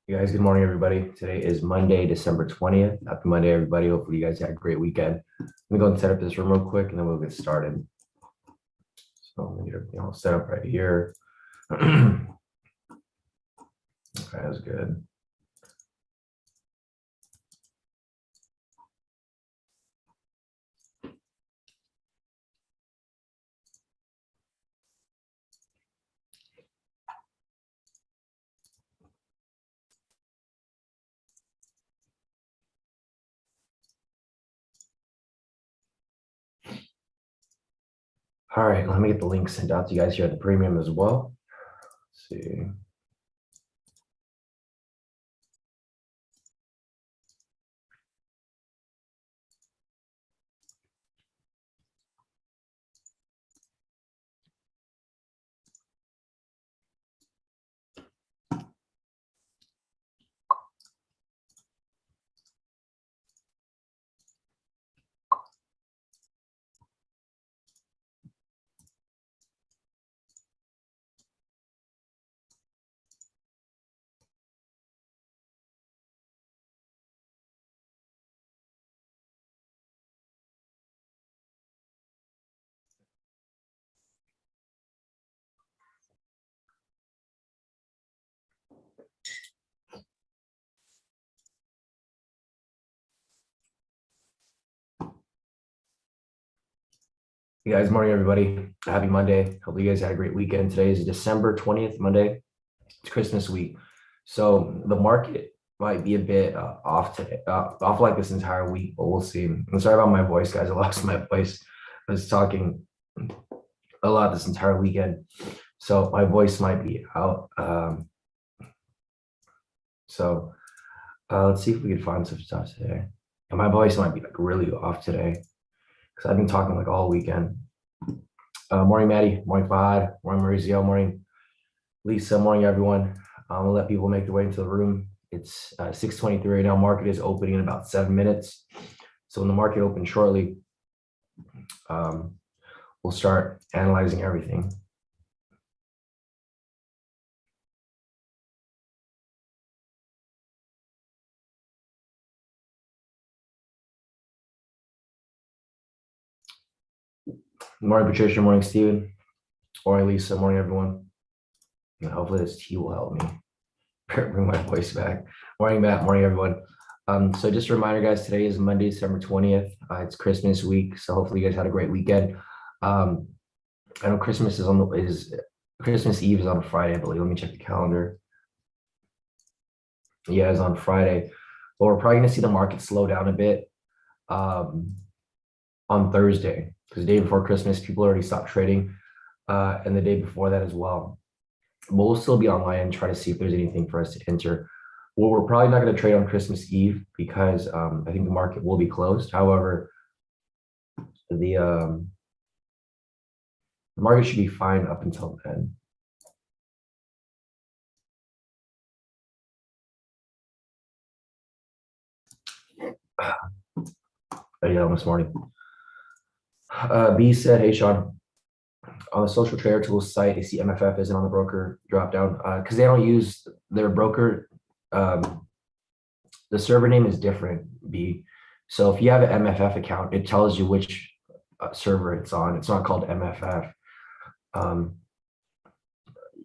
You guys, good morning, everybody. Today is Monday, December 20th. Happy Monday, everybody. Hopefully you guys had a great weekend. Let me go and set up this room real quick and then we'll get started. So let me get everything all set up right here. Okay, that's good. All right, let me get the link sent out to you guys here at the premium as well. Let's see. You guys, morning, everybody. Happy Monday. Hope you guys had a great weekend. Today is December 20th, Monday. It's Christmas week. So the market might be a bit off today, off like this entire week, but we'll see. I'm sorry about my voice, guys. I lost my voice. I was talking a lot this entire weekend, so my voice might be out. Let's see if we can find some stuff today. And my voice might be like really off today because I've been talking like all weekend. Morning, Maddie. Morning, Fahad. Morning, Maurizio. Morning, Lisa. Morning, everyone. I'm gonna let people make their way into the room. It's 6:23 right now. Market is opening in about 7 minutes. So when the market opens shortly, we'll start analyzing everything. Morning, Patricia. Morning, Steven. Morning, Lisa. Morning, everyone. And hopefully this tea will help me bring my voice back. Morning, Matt. Morning, everyone. So just a reminder, guys, today is Monday, December 20th. It's Christmas week, so hopefully you guys had a great weekend. I know Christmas Christmas Eve is on Friday, I believe. Let me check the calendar. Yeah, it's on Friday. But we're probably gonna see the market slow down a bit on Thursday, because the day before Christmas, people already stopped trading, and the day before that as well. But we'll still be online and try to see if there's anything for us to enter. Well, we're probably not going to trade on Christmas Eve because I think the market will be closed. However, the market should be fine up until then. Yeah, this morning. B said, "Hey, Sean, on the social trader tools site, I see MFF isn't on the broker drop down because they don't use their broker. The server name is different, B. So if you have an MFF account, it tells you which server it's on. It's not called MFF.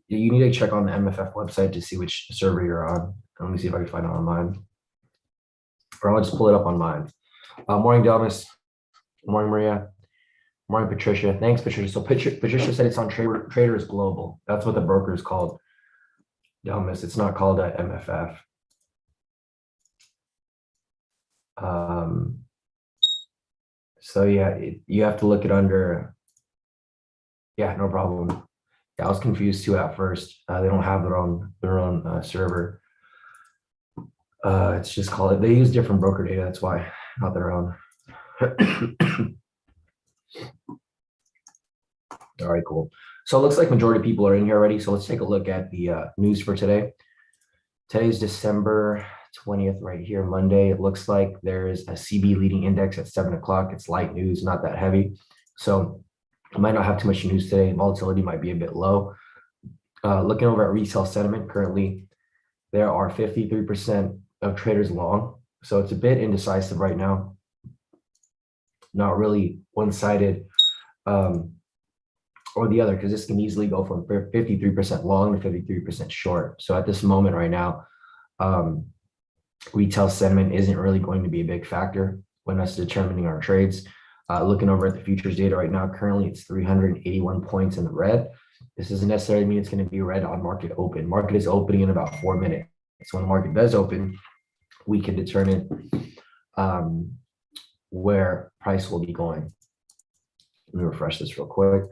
You need to check on the MFF website to see which server you're on. Let me see if I can find it on mine. Or I'll just pull it up on mine. Morning, Delmas. Morning, Maria. Morning, Patricia. Thanks, Patricia. So Patricia said it's on Traders Global. That's what the broker is called. Delmas. It's not called MFF. So yeah, you have to look it under. Yeah, no problem. Yeah, I was confused too at first. They don't have their own server. It's just called it. They use different broker data. That's why, not their own. All right, cool. So it looks like majority of people are in here already. So let's take a look at the news for today. Today's December 20th, right here, Monday. It looks like there's a CB leading index at 7 o'clock. It's light news, not that heavy. So I might not have too much news today. Volatility might be a bit low. Looking over at retail sentiment currently, there are 53% of traders long. So it's a bit indecisive right now. Not really one-sided or the other, because this can easily go from 53% long to 53% short. So at this moment right now, retail sentiment isn't really going to be a big factor when us determining our trades. Looking over at the futures data right now, currently it's 381 points in the red. This doesn't necessarily mean it's going to be red on market open. Market is opening in about 4 minutes. So when the market does open, we can determine where price will be going. Let me refresh this real quick.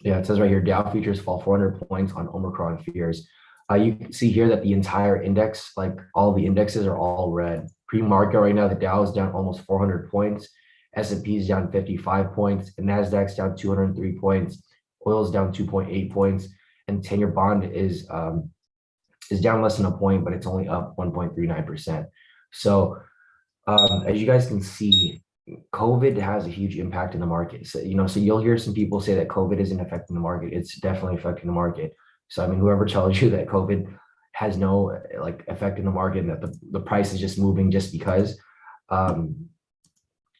Yeah, it says right here, Dow futures fall 400 points on Omicron fears. You can see here that the entire index, like all the indexes are all red. Pre-market right now, the Dow is down almost 400 points. S&P is down 55 points. And NASDAQ's down 203 points. Oil is down 2.8 points. And 10-year bond is down less than a point, but it's only up 1.39%. So as you guys can see, COVID has a huge impact in the market. So, so you'll hear some people say that COVID isn't affecting the market. It's definitely affecting the market. So, I mean, whoever tells you that COVID has no effect in the market and that the price is just moving just because, I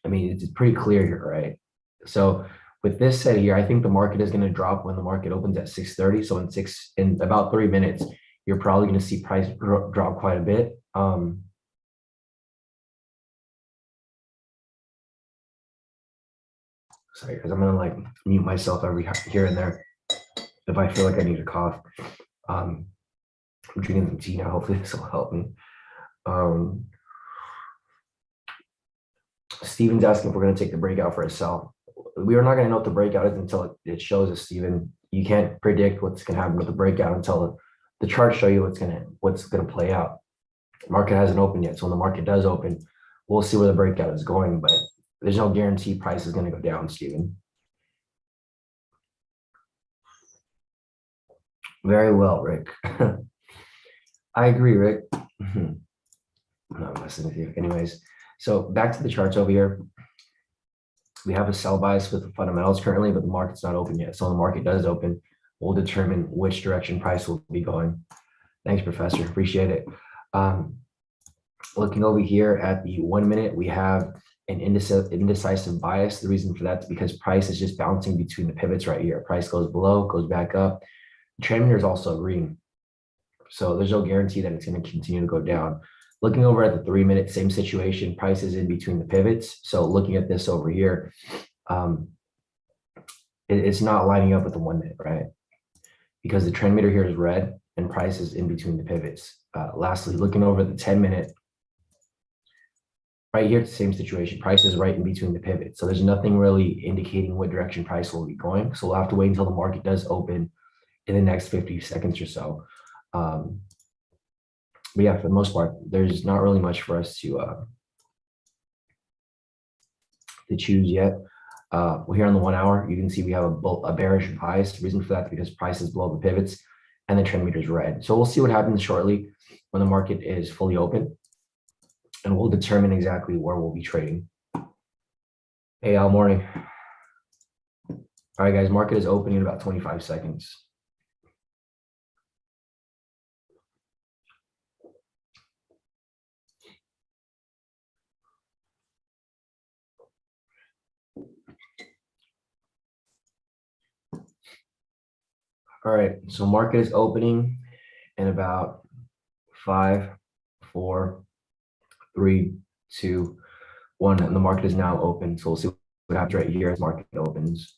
mean, it's pretty clear here, right? So with this said here, I think the market is going to drop when the market opens at 6:30. So in about 3 minutes, you're probably going to see price drop quite a bit. Sorry, because I'm gonna mute myself every here and there if I feel like I need to cough. I'm drinking some tea now. Hopefully this will help me. Steven's asking if we're gonna take the breakout for a sell. We are not gonna know what the breakout is until it shows us, Steven. You can't predict what's gonna happen with the breakout until the charts show you what's gonna play out. The market hasn't opened yet, so when the market does open, we'll see where the breakout is going, but there's no guarantee price is going to go down, Steven. Very well, Rick. I agree, Rick. I'm not messing with you. Anyways, so back to the charts over here. We have a sell bias with the fundamentals currently, but the market's not open yet. So when the market does open, we'll determine which direction price will be going. Thanks, Professor. Appreciate it. Looking over here at the 1 minute, we have an indecisive bias. The reason for that is because price is just bouncing between the pivots right here. Price goes below, goes back up. The trend meter is also green. So there's no guarantee that it's going to continue to go down. Looking over at the 3 minute, same situation, price is in between the pivots. So looking at this over here, it's not lining up with the 1 minute, right? Because the trend meter here is red and price is in between the pivots. Lastly, looking over the 10 minute, right here, it's the same situation. Price is right in between the pivots. So there's nothing really indicating what direction price will be going. So we'll have to wait until the market does open in the next 50 seconds or so. But yeah, for the most part, there's not really much for us to choose yet. Here on the 1 hour, you can see we have a bearish bias. The reason for that is because price is below the pivots and the trend meter is red. So we'll see what happens shortly when the market is fully open, and we'll determine exactly where we'll be trading. Hey, all morning. All right, guys, market is opening in about 25 seconds. All right, so market is opening in about 5, 4, 3, 2, 1, and the market is now open. So we'll see what happens right here as market opens.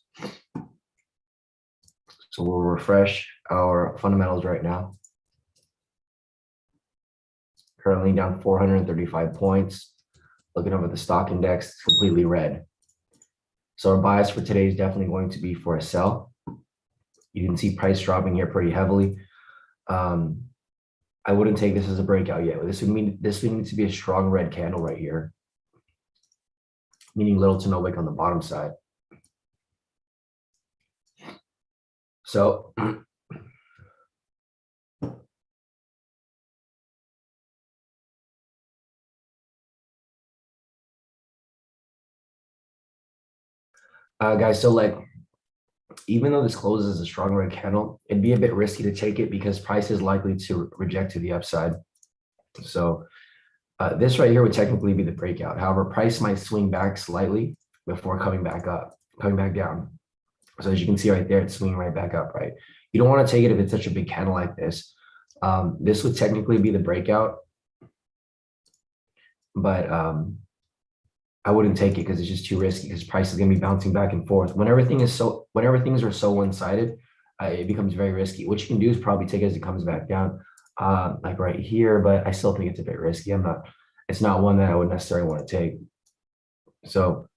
So we'll refresh our fundamentals right now. Currently down 435 points. Looking over the stock index, it's completely red. So our bias for today is definitely going to be for a sell. You can see price dropping here pretty heavily. I wouldn't take this as a breakout yet. This would need to be a strong red candle right here, meaning little to no wick on the bottom side. So guys, so even though this closes as a strong red candle, it'd be a bit risky to take it because price is likely to reject to the upside. So this right here would technically be the breakout. However, price might swing back slightly before coming back down. So as you can see right there, it's swinging right back up, right? You don't want to take it if it's such a big candle like this. This would technically be the breakout, but I wouldn't take it because it's just too risky because price is going to be bouncing back and forth. Whenever things are so one-sided, it becomes very risky. What you can do is probably take it as it comes back down, like right here, but I still think it's a bit risky. It's not one that I would necessarily want to take. So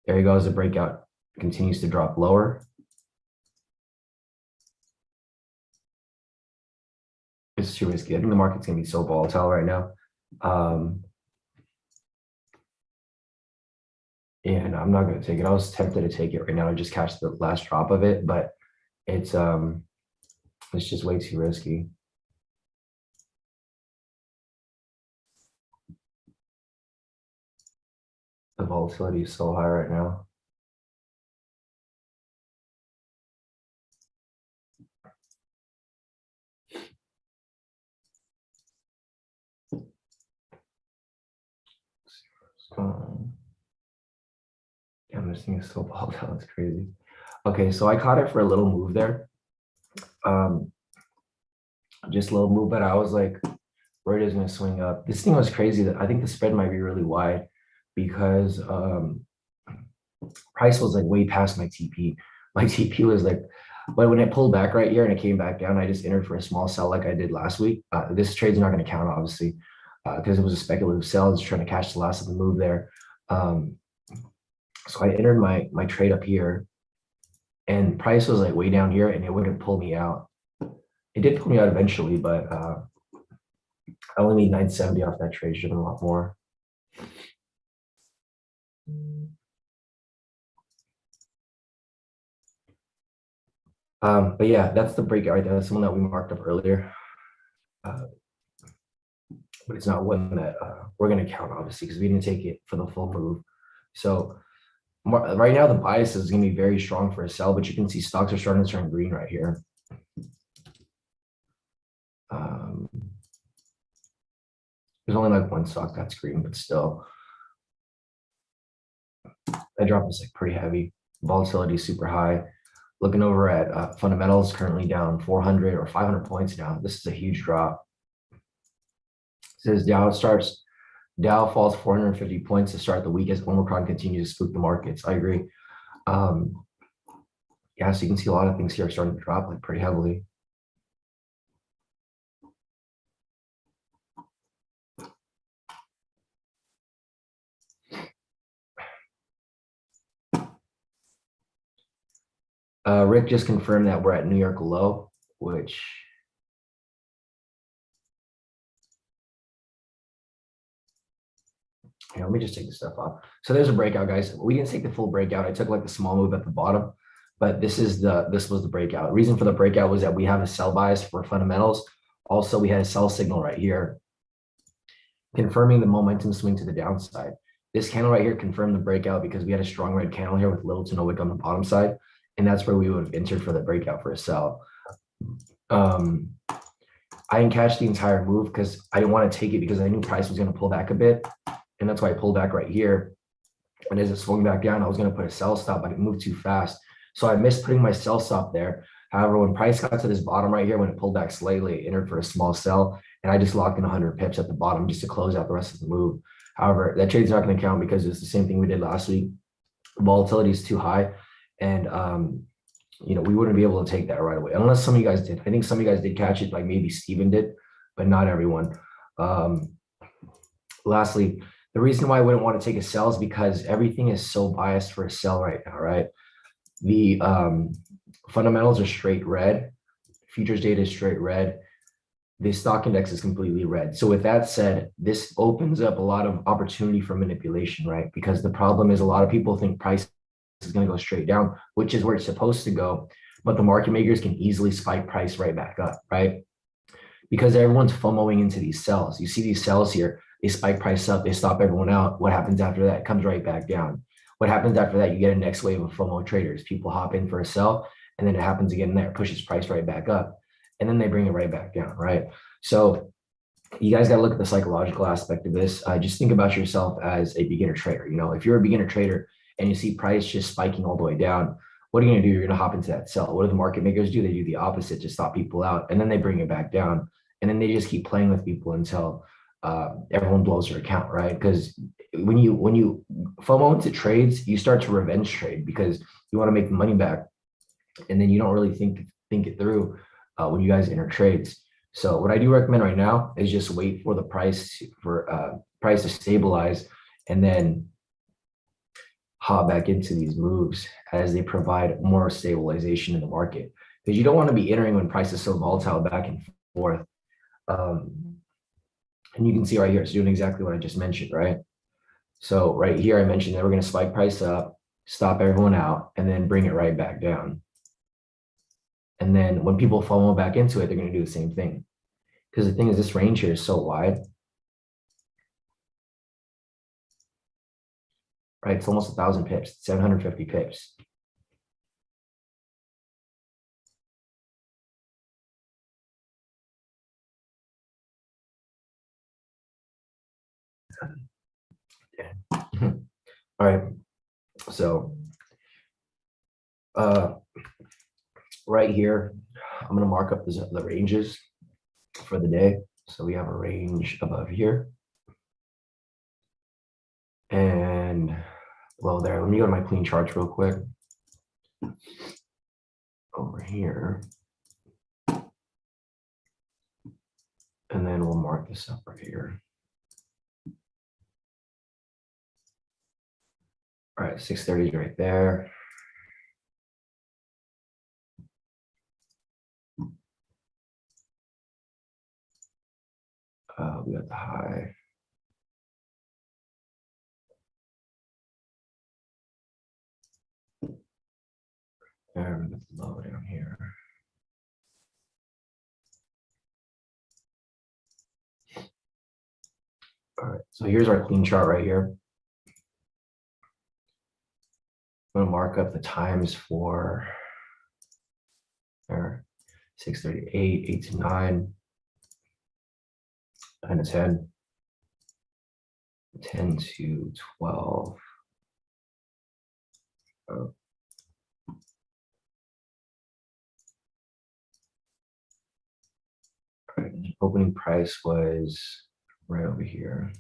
there you go, as the breakout continues to drop lower. It's too risky. I think the market's gonna be so volatile right now. And I'm not gonna take it. I was tempted to take it right now and just catch the last drop of it, but it's just way too risky. The volatility is so high right now. Damn, this thing is so volatile, it's crazy. Okay, so I caught it for a little move there. Just a little move, but I was like, where it is gonna swing up. This thing was crazy that I think the spread might be really wide because price was like way past my TP. My TP was like, but when it pulled back right here and it came back down, I just entered for a small sell like I did last week. This trade's not going to count, obviously, because it was a speculative sell. I was trying to catch the last of the move there. So I entered my trade up here, and price was like way down here, and it wouldn't pull me out. It did pull me out eventually, but I only made 970 off that trade. Should have been a lot more. But yeah, that's the breakout right there. That's the one that we marked up earlier. But it's not one that we're going to count, obviously, because we didn't take it for the full move. So right now, the bias is going to be very strong for a sell, but you can see stocks are starting to turn green right here. There's only like one stock that's green, but still. That drop is like pretty heavy. Volatility is super high. Looking over at fundamentals, currently down 400 or 500 points now. This is a huge drop. It says Dow falls 450 points to start the week as Omicron continues to spook the markets. I agree. Yeah, so you can see a lot of things here are starting to drop like pretty heavily. Rick just confirmed that we're at New York low, which let me just take this stuff off. So there's a breakout, guys. We didn't take the full breakout. I took like the small move at the bottom, but this was the breakout. The reason for the breakout was that we have a sell bias for fundamentals. Also, we had a sell signal right here, confirming the momentum swing to the downside. This candle right here confirmed the breakout because we had a strong red candle here with little to no wick on the bottom side. And that's where we would have entered for the breakout for a sell. I didn't catch the entire move because I didn't want to take it because I knew price was going to pull back a bit. And that's why I pulled back right here. And as it swung back down, I was going to put a sell stop, but it moved too fast. So I missed putting my sell stop there. However, when price got to this bottom right here, when it pulled back slightly, it entered for a small sell. And I just locked in 100 pips at the bottom just to close out the rest of the move. However, that trade's not going to count because it's the same thing we did last week. Volatility is too high. And, we wouldn't be able to take that right away unless some of you guys did. I think some of you guys did catch it, like maybe Steven did, but not everyone. Lastly, the reason why I wouldn't want to take a sell is because everything is so biased for a sell right now, right? The fundamentals are straight red. Futures data is straight red. The stock index is completely red. So with that said, this opens up a lot of opportunity for manipulation, right? Because the problem is a lot of people think price is going to go straight down, which is where it's supposed to go. But the market makers can easily spike price right back up, right? Because everyone's FOMOing into these sells. You see these sells here, they spike price up, they stop everyone out. What happens after that? It comes right back down. What happens after that? You get a next wave of FOMO traders. People hop in for a sell, and then it happens again there, pushes price right back up, and then they bring it right back down, right? So you guys got to look at the psychological aspect of this. Just think about yourself as a beginner trader. You know, if you're a beginner trader and you see price just spiking all the way down, what are you going to do? You're going to hop into that sell. What do the market makers do? They do the opposite to stop people out, and then they bring it back down, and then they just keep playing with people until everyone blows their account, right? Because when you FOMO into trades, you start to revenge trade because you want to make the money back, and then you don't really think it through when you guys enter trades. So what I do recommend right now is just wait for the price to stabilize, and then hop back into these moves as they provide more stabilization in the market. Because you don't want to be entering when price is so volatile back and forth. And you can see right here, it's doing exactly what I just mentioned, right? So right here, I mentioned that we're going to spike price up, stop everyone out, and then bring it right back down. And then when people follow back into it, they're going to do the same thing. Because the thing is, this range here is so wide, right? It's almost 1,000 pips, 750 pips. All right. So right here, I'm going to mark up the ranges for the day. So we have a range above here. And below there, let me go to my clean charts real quick. Over here. And then we'll mark this up right here. All right, 630 is right there. We got the high. And we got the low down here. All right, so here's our clean chart right here. I'm going to mark up the times for there, 638, 8 to 9, 9 to 10, 10 to 12. Oh. All right, the opening price was right over here.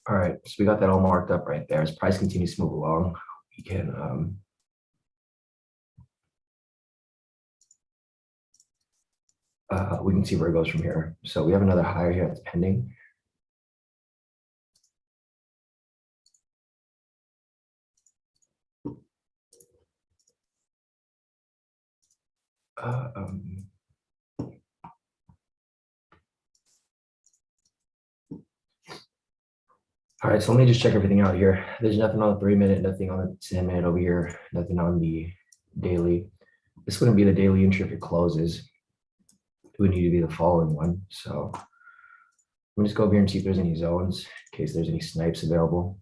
All right, so we got that all marked up right there. As price continues to move along, we can see where it goes from here. So we have another higher here that's pending. All right, so let me just check everything out here. There's nothing on the 3-minute, nothing on the 10-minute over here, nothing on the daily. This wouldn't be the daily entry if it closes. It would need to be the following one. So let me just go over here and see if there's any zones in case there's any snipes available.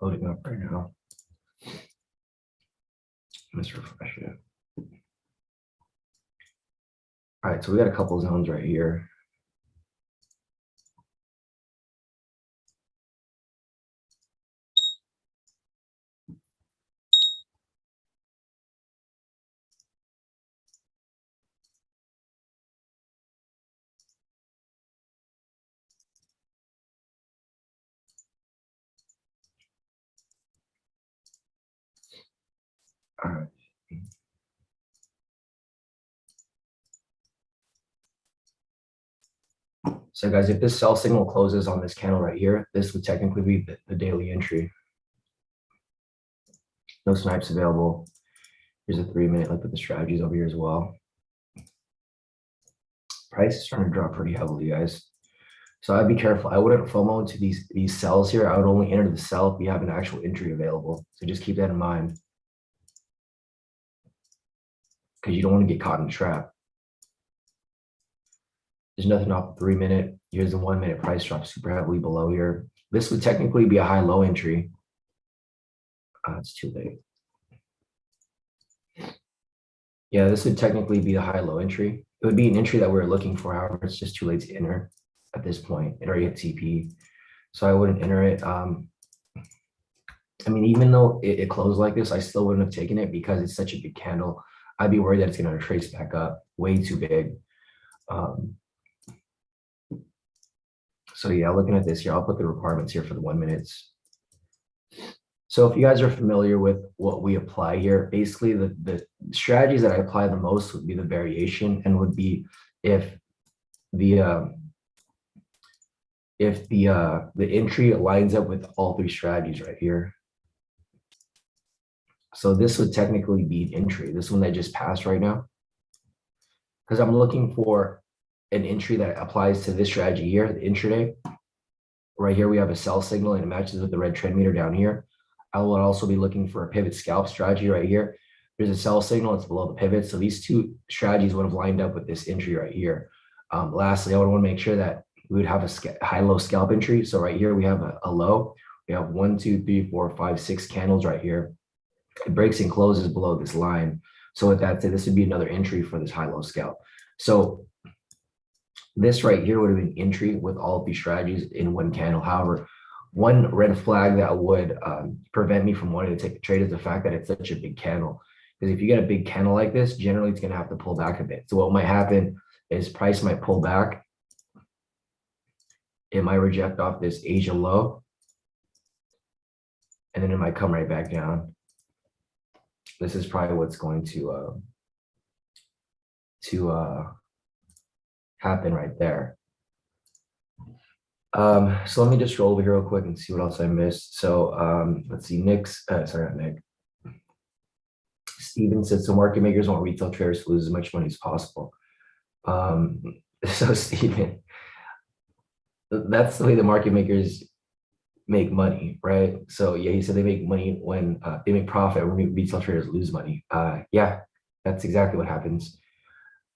Loading up right now. Let's refresh it. All right, so we got a couple zones right here. All right. So guys, if this sell signal closes on this candle right here, this would technically be the daily entry. No snipes available. Here's a 3-minute. Look at the strategies over here as well. Price is starting to drop pretty heavily, guys. So I'd be careful. I wouldn't FOMO into these sells here. I would only enter the sell if you have an actual entry available. So just keep that in mind. because you don't want to get caught in a trap. There's nothing off the 3-minute. Here's the 1-minute price drop super heavily below here. This would technically be a high-low entry. It's too late. Yeah, this would technically be the high-low entry. It would be an entry that we're looking for. However, it's just too late to enter at this point. It already hit TP, so I wouldn't enter it. I mean, even though it closed like this, I still wouldn't have taken it because it's such a big candle. I'd be worried that it's going to trace back up way too big. So yeah, looking at this here, I'll put the requirements here for the 1 minutes. So if you guys are familiar with what we apply here, basically the strategies that I apply the most would be the variation, and would be if the entry lines up with all 3 strategies right here. So this would technically be an entry, this one that just passed right now, because I'm looking for an entry that applies to this strategy here, the intraday. Right here, we have a sell signal and it matches with the red trend meter down here. I will also be looking for a pivot scalp strategy right here. There's a sell signal, it's below the pivot. So these 2 strategies would have lined up with this entry right here. Lastly, I would want to make sure that we would have a high-low scalp entry. So right here, we have a low. We have 1, 2, 3, 4, 5, 6 candles right here. It breaks and closes below this line. So with that said, this would be another entry for this high-low scalp. So this right here would have been entry with all of these strategies in 1 candle. However, one red flag that would prevent me from wanting to take the trade is the fact that it's such a big candle. Because if you get a big candle like this, generally it's going to have to pull back a bit. So what might happen is price might pull back. It might reject off this Asia low, and then it might come right back down. This is probably what's going to happen right there. So let me just roll over here real quick and see what else I missed. So let's see, sorry, not Nick. Steven said, so market makers want retail traders to lose as much money as possible. So Steven, that's the way the market makers make money, right? So yeah, he said they make money when they make profit when retail traders lose money. Yeah, that's exactly what happens.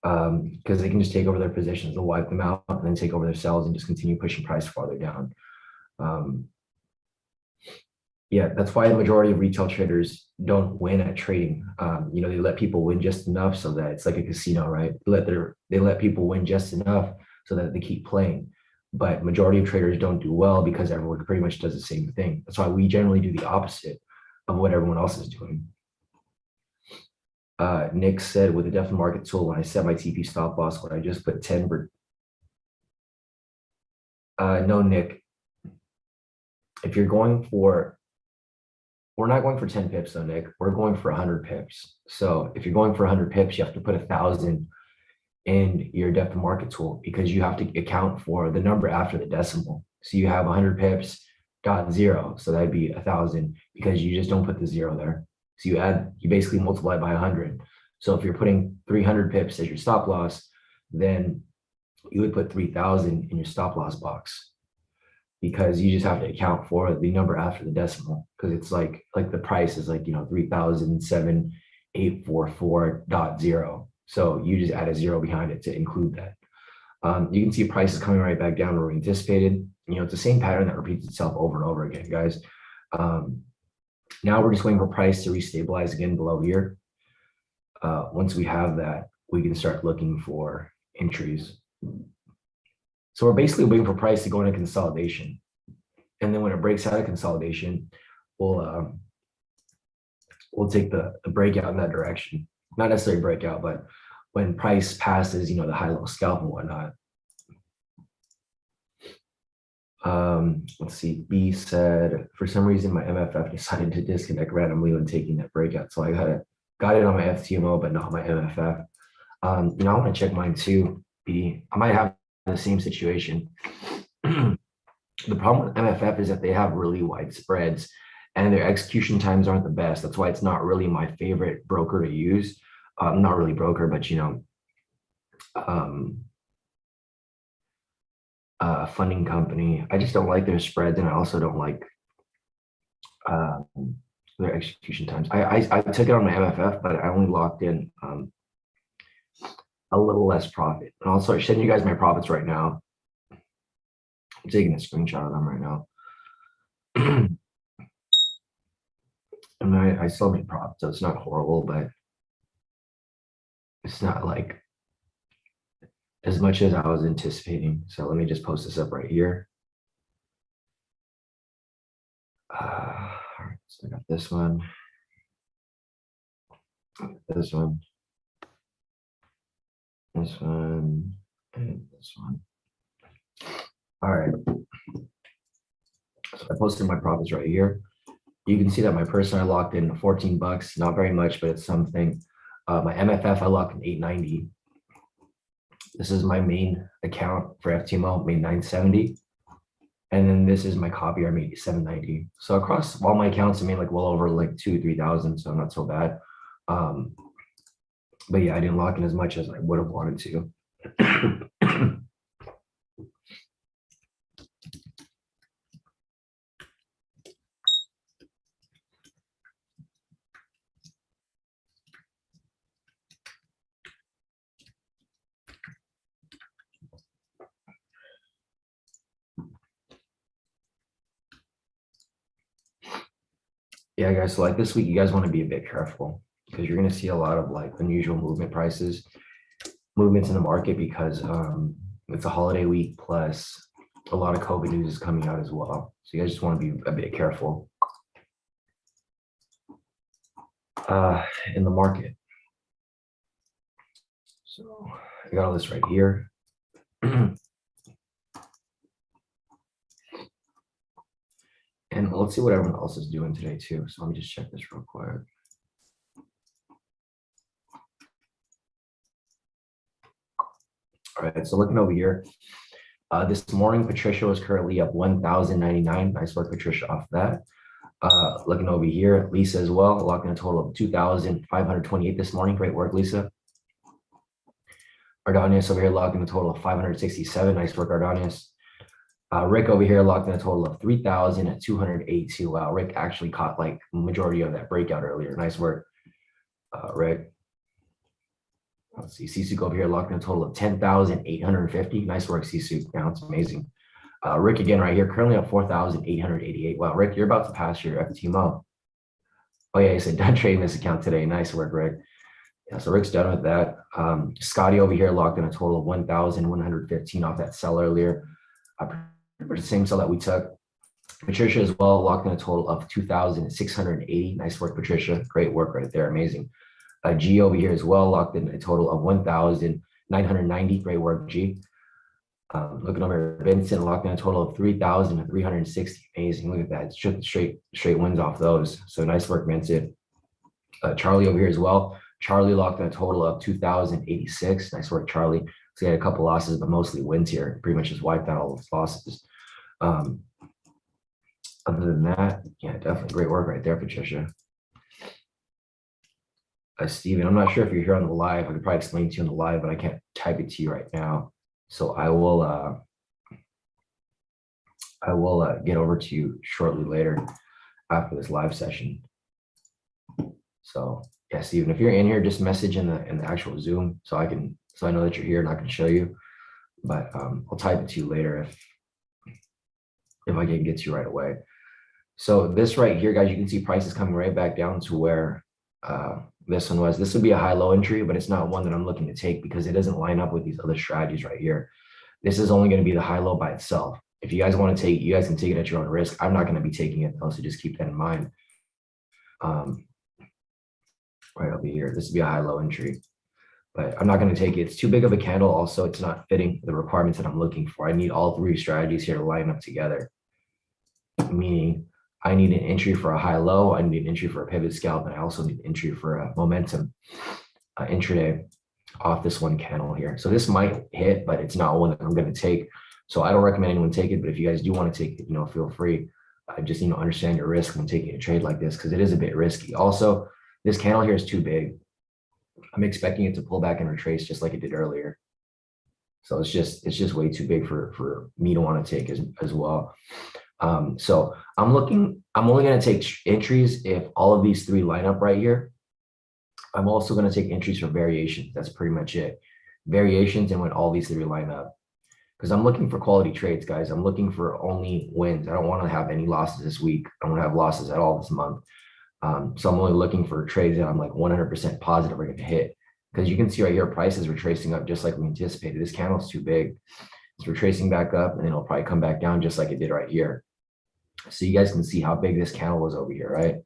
Because they can just take over their positions, they'll wipe them out and then take over their sells and just continue pushing price farther down. Yeah, that's why the majority of retail traders don't win at trading. You know, they let people win just enough so that it's like a casino, right? They let people win just enough so that they keep playing. But majority of traders don't do well because everyone pretty much does the same thing. That's why we generally do the opposite of what everyone else is doing. Nick said, with the depth market tool, when I set my TP stop loss, when I just put 10 no, Nick, if you're going for, we're not going for 10 pips though, Nick, we're going for 100 pips. So if you're going for 100 pips, you have to put 1,000 in your depth of market tool, because you have to account for the number after the decimal. So you have 100 pips dot 0, so that'd be 1,000, because you just don't put the 0 there. So you basically multiply by 100. So if you're putting 300 pips as your stop loss, then you would put 3,000 in your stop loss box, because you just have to account for the number after the decimal, because it's like the price is like, you know, 3,007,844.0. So you just add a 0 behind it to include that. You can see prices coming right back down where we anticipated. You know, it's the same pattern that repeats itself over and over again, guys. Now we're just waiting for price to restabilize again below here. Once we have that, we can start looking for entries. So we're basically waiting for price to go into consolidation. And then when it breaks out of consolidation, we'll take the breakout in that direction. Not necessarily breakout, but when price passes, you know, the high-low scalp and whatnot. Let's see, B said, for some reason, my MFF decided to disconnect randomly when taking that breakout. So I got it on my FTMO, but not my MFF. You know, I want to check mine too, B. I might have the same situation. The problem with MFF is that they have really wide spreads and their execution times aren't the best. That's why it's not really my favorite broker to use. Not really broker, but you know, funding company. I just don't like their spreads, and I also don't like their execution times. I took it on my MFF, but I only locked in a little less profit. And I'll start sending you guys my profits right now. I'm taking a screenshot of them right now. And I still made profit, so it's not horrible, but it's not like as much as I was anticipating. So let me just post this up right here. All right, so I got this one, this one, this one, and this one. All right. So I posted my profits right here. You can see that my personal I locked in 14 bucks, not very much, but it's something. My MFF I locked in 890. This is my main account for FTMO, made 970. And then this is my copy, I made 790. So across all my accounts, I made like well over like 2,000-3,000, so not so bad. But yeah, I didn't lock in as much as I would have wanted to. Yeah, guys, so like this week, you guys want to be a bit careful because you're going to see a lot of like unusual movements in the market because it's a holiday week plus a lot of COVID news is coming out as well. So you guys just want to be a bit careful in the market. So I got all this right here. And let's see what everyone else is doing today too. So let me just check this real quick. All right, so looking over here, this morning, Patricia was currently up 1,099. Nice work, Patricia, off that. Looking over here, Lisa as well, locking a total of 2,528 this morning. Great work, Lisa. Ardonius over here locking a total of 567. Nice work, Ardonius. Rick over here locked in a total of 3,282. Wow, Rick actually caught like majority of that breakout earlier. Nice work, Rick. Let's see, Sisu over here locked in a total of 10,850. Nice work, Sisu. Yeah, that's amazing. Rick again right here, currently at 4,888. Wow, Rick, you're about to pass your FTMO. Oh yeah, he said done trading this account today. Nice work, Rick. Yeah, so Rick's done with that. Scotty over here locked in a total of 1,115 off that sell earlier. The same sell that we took. Patricia as well locked in a total of 2,680. Nice work, Patricia. Great work right there. Amazing. G over here as well locked in a total of 1,990. Great work, G. Looking over Vincent locked in a total of 3,360. Amazing. Look at that. It's straight wins off those. So nice work, Vincent. Charlie over here as well. Charlie locked in a total of 2,086. Nice work, Charlie. So he had a couple losses, but mostly wins here. Pretty much just wiped out all his losses. Other than that, yeah, definitely great work right there, Patricia. Steven, I'm not sure if you're here on the live. I could probably explain to you on the live, but I can't type it to you right now. So I will get over to you shortly later after this live session. So yeah, Steven, if you're in here, just message in the actual Zoom so I know that you're here and I can show you. But I'll type it to you later if I can get to you right away. So this right here, guys, you can see prices coming right back down to where this one was. This would be a high-low entry, but it's not one that I'm looking to take because it doesn't line up with these other strategies right here. This is only going to be the high-low by itself. If you guys want to take it, you guys can take it at your own risk. I'm not going to be taking it though, so just keep that in mind. Right over here, this would be a high-low entry, but I'm not going to take it. It's too big of a candle. Also, it's not fitting the requirements that I'm looking for. I need all three strategies here to line up together, meaning I need an entry for a high-low, I need an entry for a pivot scalp, and I also need an entry for a momentum intraday off this one candle here. So this might hit, but it's not one that I'm going to take. So I don't recommend anyone take it, but if you guys do want to take it, feel free. Just, understand your risk when taking a trade like this because it is a bit risky. Also, this candle here is too big. I'm expecting it to pull back and retrace just like it did earlier. So it's just way too big for me to want to take as well. So I'm only going to take entries if all of these three line up right here. I'm also going to take entries for variations. That's pretty much it. variations and when all these three line up. Because I'm looking for quality trades, guys. I'm looking for only wins. I don't want to have any losses this week. I don't want to have losses at all this month. So I'm only looking for trades that I'm like 100% positive are going to hit. Because you can see right here, prices were tracing up just like we anticipated. This candle's too big. So we're tracing back up and it'll probably come back down just like it did right here. So you guys can see how big this candle was over here, right?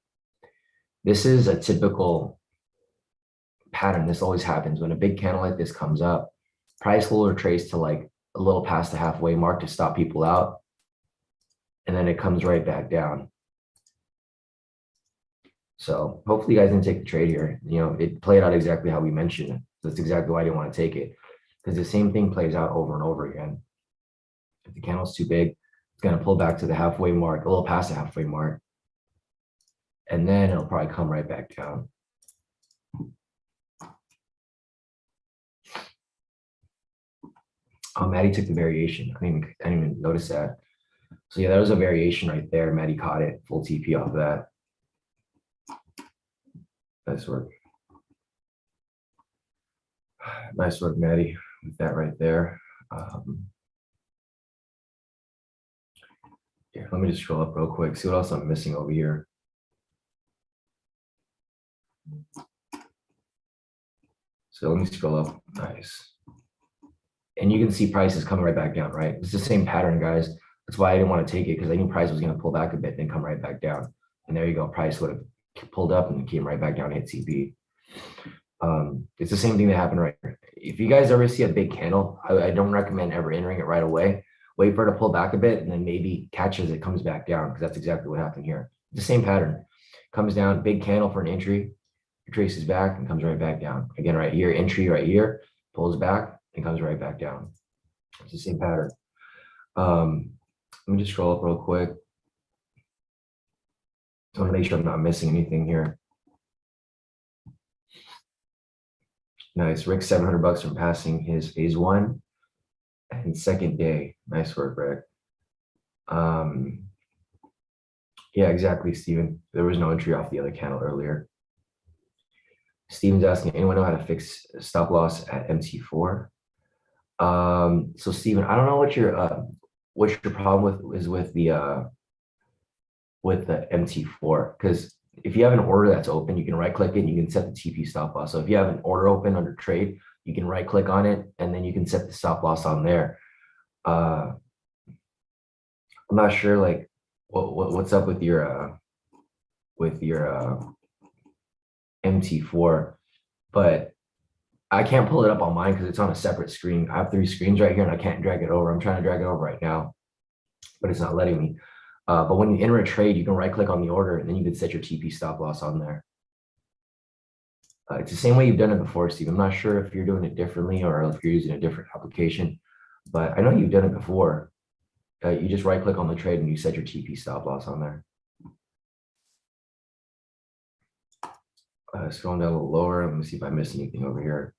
This is a typical pattern. This always happens when a big candle like this comes up. Price will retrace to like a little past the halfway mark to stop people out. And then it comes right back down. So hopefully you guys didn't take the trade here. You know, it played out exactly how we mentioned. That's exactly why I didn't want to take it. Because the same thing plays out over and over again. If the candle's too big, it's going to pull back to the halfway mark, a little past the halfway mark. And then it'll probably come right back down. Oh, Maddie took the variation. I didn't even notice that. So yeah, that was a variation right there. Maddie caught it, full TP off of that. Nice work. Nice work, Maddie, with that right there. Yeah, let me just scroll up real quick, see what else I'm missing over here. So let me scroll up. Nice. And you can see prices coming right back down, right? It's the same pattern, guys. That's why I didn't want to take it, because I knew price was going to pull back a bit, then come right back down. And there you go. Price would have pulled up and came right back down, hit CP. It's the same thing that happened right here. If you guys ever see a big candle, I don't recommend ever entering it right away. Wait for it to pull back a bit and then maybe catch as it comes back down, because that's exactly what happened here. The same pattern. Comes down, big candle for an entry, traces back and comes right back down. Again, right here, entry right here, pulls back and comes right back down. It's the same pattern. Let me just scroll up real quick. I want to make sure I'm not missing anything here. Nice. Rick, $700 from passing his phase one and second day. Nice work, Rick. Yeah, exactly, Steven. There was no entry off the other candle earlier. Steven's asking, anyone know how to fix stop loss at MT4? So Steven, I don't know what your problem with the MT4, because if you have an order that's open, you can right click it and you can set the TP stop loss. So if you have an order open under trade, you can right click on it and then you can set the stop loss on there. I'm not sure like what's up with your MT4, but I can't pull it up on mine because it's on a separate screen. I have 3 screens right here and I can't drag it over. I'm trying to drag it over right now, but it's not letting me. But when you enter a trade, you can right click on the order and then you can set your TP stop loss on there. It's the same way you've done it before, Steve. I'm not sure if you're doing it differently or if you're using a different application, but I know you've done it before. You just right click on the trade and you set your TP stop loss on there. Scrolling down a little lower. Let me see if I missed anything over here.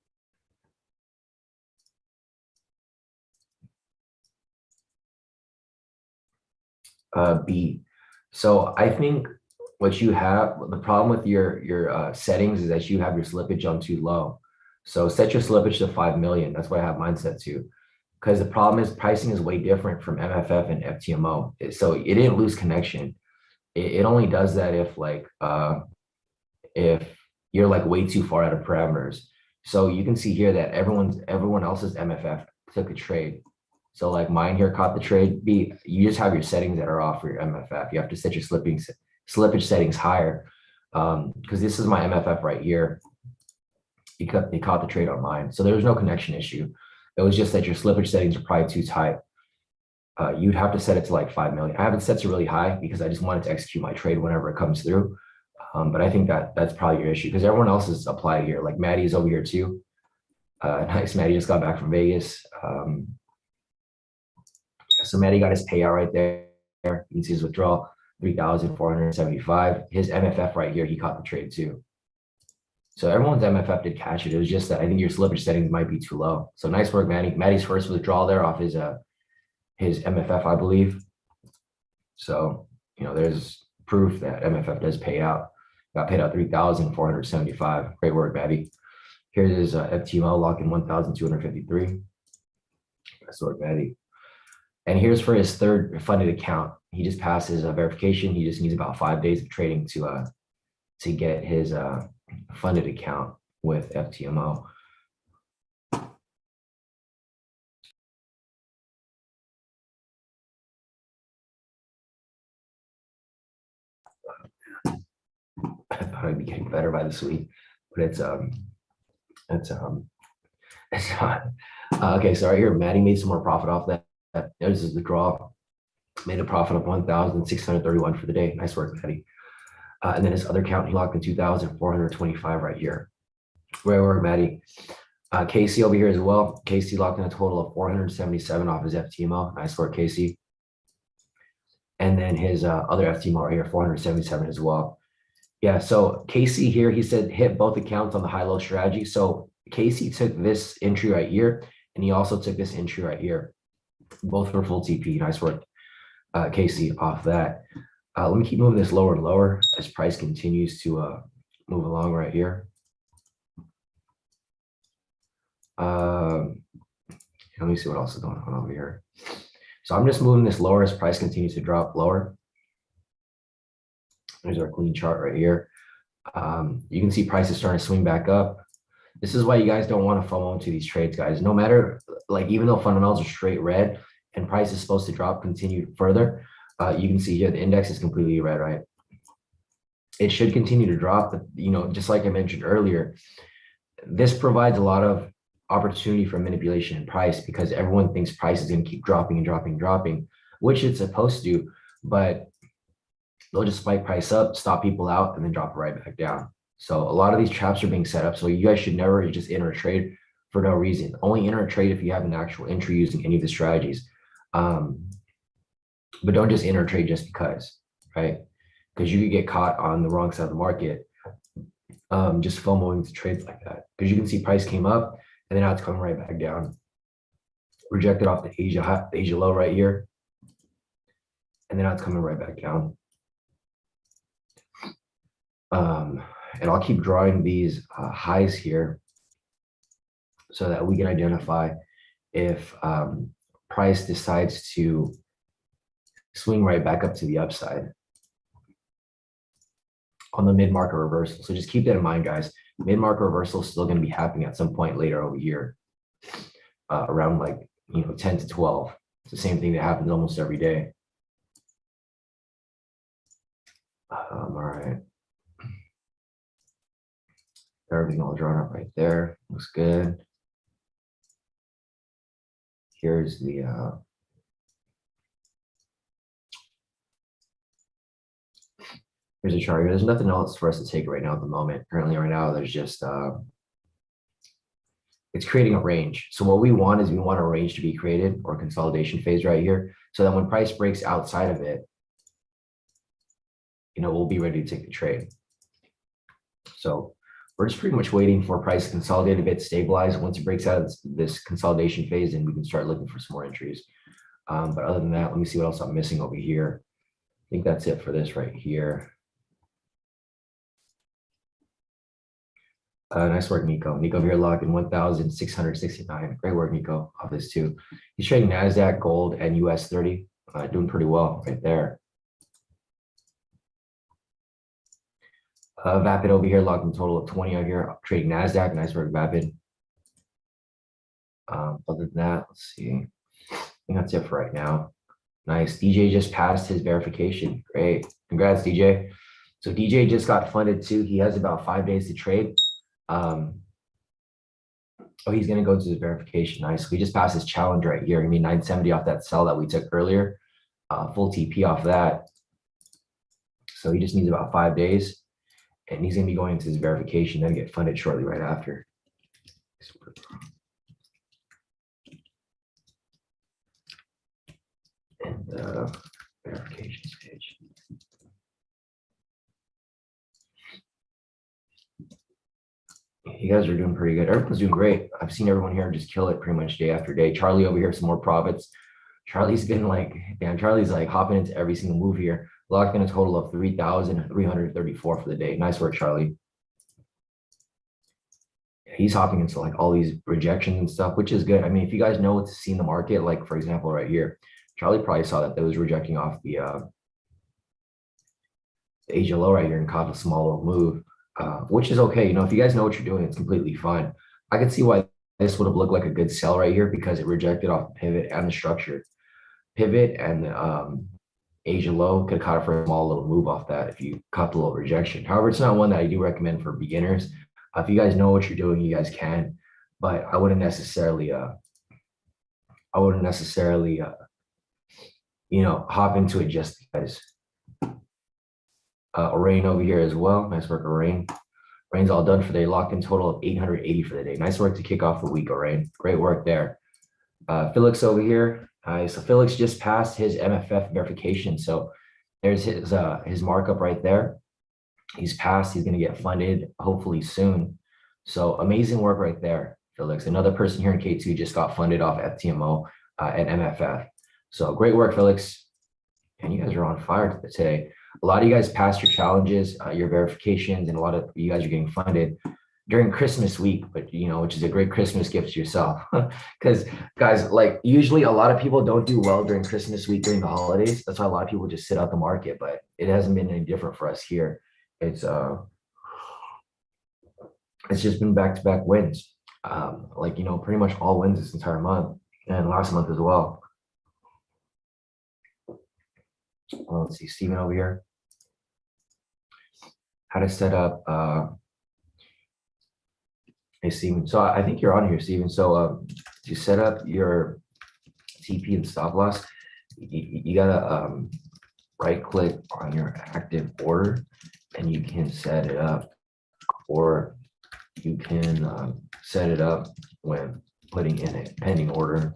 B. So I think what you have, the problem with your settings is that you have your slippage on too low. So set your slippage to 5 million. That's what I have mine set to. Because the problem is pricing is way different from MFF and FTMO. So it didn't lose connection. It only does that if you're like way too far out of parameters. So you can see here that everyone else's MFF took a trade. So like mine here caught the trade. B, you just have your settings that are off for your MFF. You have to set your slippage settings higher. Because this is my MFF right here. He caught the trade on mine. So there was no connection issue. It was just that your slippage settings are probably too tight. You'd have to set it to like 5 million. I haven't set it really high because I just wanted to execute my trade whenever it comes through. But I think that's probably your issue because everyone else is applied here. Like Maddie's over here too. Nice, Maddie just got back from Vegas. So Maddie got his payout right there. You can see his withdrawal, 3,475. His MFF right here, he caught the trade too. So everyone's MFF did catch it. It was just that I think your slippage settings might be too low. So nice work, Maddie. Maddie's first withdrawal there off his MFF, I believe. So, there's proof that MFF does pay out. Got paid out 3,475. Great work, Maddie. Here's his FTMO lock in 1,253. That's work, Maddie. And here's for his third funded account. He just passed his verification. He just needs about 5 days of trading to get his funded account with FTMO. I thought I'd be getting better by this week, but it's not. Okay, so right here, Maddie made some more profit off that. This is the draw. Made a profit of 1,631 for the day. Nice work, Maddie. And then his other account, he locked in 2,425 right here. Great work, Maddie. Casey over here as well. Casey locked in a total of 477 off his FTMO. Nice work, Casey. And then his other FTMO right here, 477 as well. Yeah, so Casey here, he said hit both accounts on the high-low strategy. So Casey took this entry right here, and he also took this entry right here. Both for full TP. Nice work, Casey, off that. Let me keep moving this lower and lower as price continues to move along right here. Let me see what else is going on over here. So I'm just moving this lower as price continues to drop lower. There's our clean chart right here. You can see prices starting to swing back up. This is why you guys don't want to FOMO into these trades, guys. No matter, like, even though fundamentals are straight red and price is supposed to drop continue further, you can see here the index is completely red, right? It should continue to drop, but just like I mentioned earlier, this provides a lot of opportunity for manipulation in price because everyone thinks price is going to keep dropping and dropping and dropping, which it's supposed to, but they'll just spike price up, stop people out, and then drop it right back down. So a lot of these traps are being set up. So you guys should never just enter a trade for no reason. Only enter a trade if you have an actual entry using any of the strategies. But don't just enter a trade just because, right? Because you could get caught on the wrong side of the market, just FOMOing to trades like that. Because you can see price came up and then now it's coming right back down. Rejected off the Asia low right here. And then now it's coming right back down. And I'll keep drawing these highs here so that we can identify if price decides to swing right back up to the upside on the mid-market reversal. So just keep that in mind, guys. Mid-market reversal is still going to be happening at some point later over here, around 10 to 12. It's the same thing that happens almost every day. All right. Everything all drawn up right there. Looks good. Here's the here's a chart. There's nothing else for us to take right now at the moment. Currently, right now, there's just it's creating a range. So what we want is we want a range to be created or consolidation phase right here, so that when price breaks outside of it, we'll be ready to take the trade. So we're just pretty much waiting for price to consolidate a bit, stabilize. Once it breaks out of this consolidation phase, then we can start looking for some more entries. But other than that, let me see what else I'm missing over here. I think that's it for this right here. Nice work, Nico. Nico here locked in 1,669. Great work, Nico, off this too. He's trading NASDAQ, gold, and US 30. Doing pretty well right there. Vapid over here locked in total of 20 out here, trading NASDAQ. Nice work, Vapid. Other than that, let's see. I think that's it for right now. Nice. DJ just passed his verification. Great. Congrats, DJ. So DJ just got funded too. He has about 5 days to trade. Oh, he's going to go to his verification. Nice. We just passed his challenge right here. 970 off that sell that we took earlier. Full TP off that. So he just needs about 5 days. And he's going to be going to his verification, then get funded shortly right after. And verification page. You guys are doing pretty good. Everyone's doing great. I've seen everyone here just kill it pretty much day after day. Charlie over here, some more profits. Charlie's been Charlie's hopping into every single move here. Locked in a total of 3,334 for the day. Nice work, Charlie. he's hopping into like all these rejections and stuff, which is good. I mean, if you guys know what to see in the market, like for example, right here, Charlie probably saw that was rejecting off the Asia low right here and caught a small little move, which is okay. You know, if you guys know what you're doing, it's completely fine. I can see why this would have looked like a good sell right here because it rejected off the pivot and the structure. Pivot and the Asia low could have caught it for a small little move off that if you caught the little rejection. However, it's not one that I do recommend for beginners. If you guys know what you're doing, you guys can, but I wouldn't necessarily hop into it just because. Rain over here as well. Nice work, Rain. Rain's all done for the day. Locked in total of 880 for the day. Nice work to kick off the week, Rain. Great work there. Felix over here. So Felix just passed his MFF verification. So there's his markup right there. He's passed. He's going to get funded hopefully soon. So amazing work right there, Felix. Another person here in K2 just got funded off FTMO and MFF. So great work, Felix. And you guys are on fire today. A lot of you guys passed your challenges, your verifications, and a lot of you guys are getting funded during Christmas week, but which is a great Christmas gift to yourself. Because guys, like usually a lot of people don't do well during Christmas week during the holidays. That's why a lot of people just sit out the market, but it hasn't been any different for us here. It's just been back-to-back wins. Pretty much all wins this entire month and last month as well. Well, let's see, Steven over here. How to set up, hey, Steven. So I think you're on here, Steven. So to set up your TP and stop loss, you gotta right click on your active order and you can set it up, or you can set it up when putting in a pending order.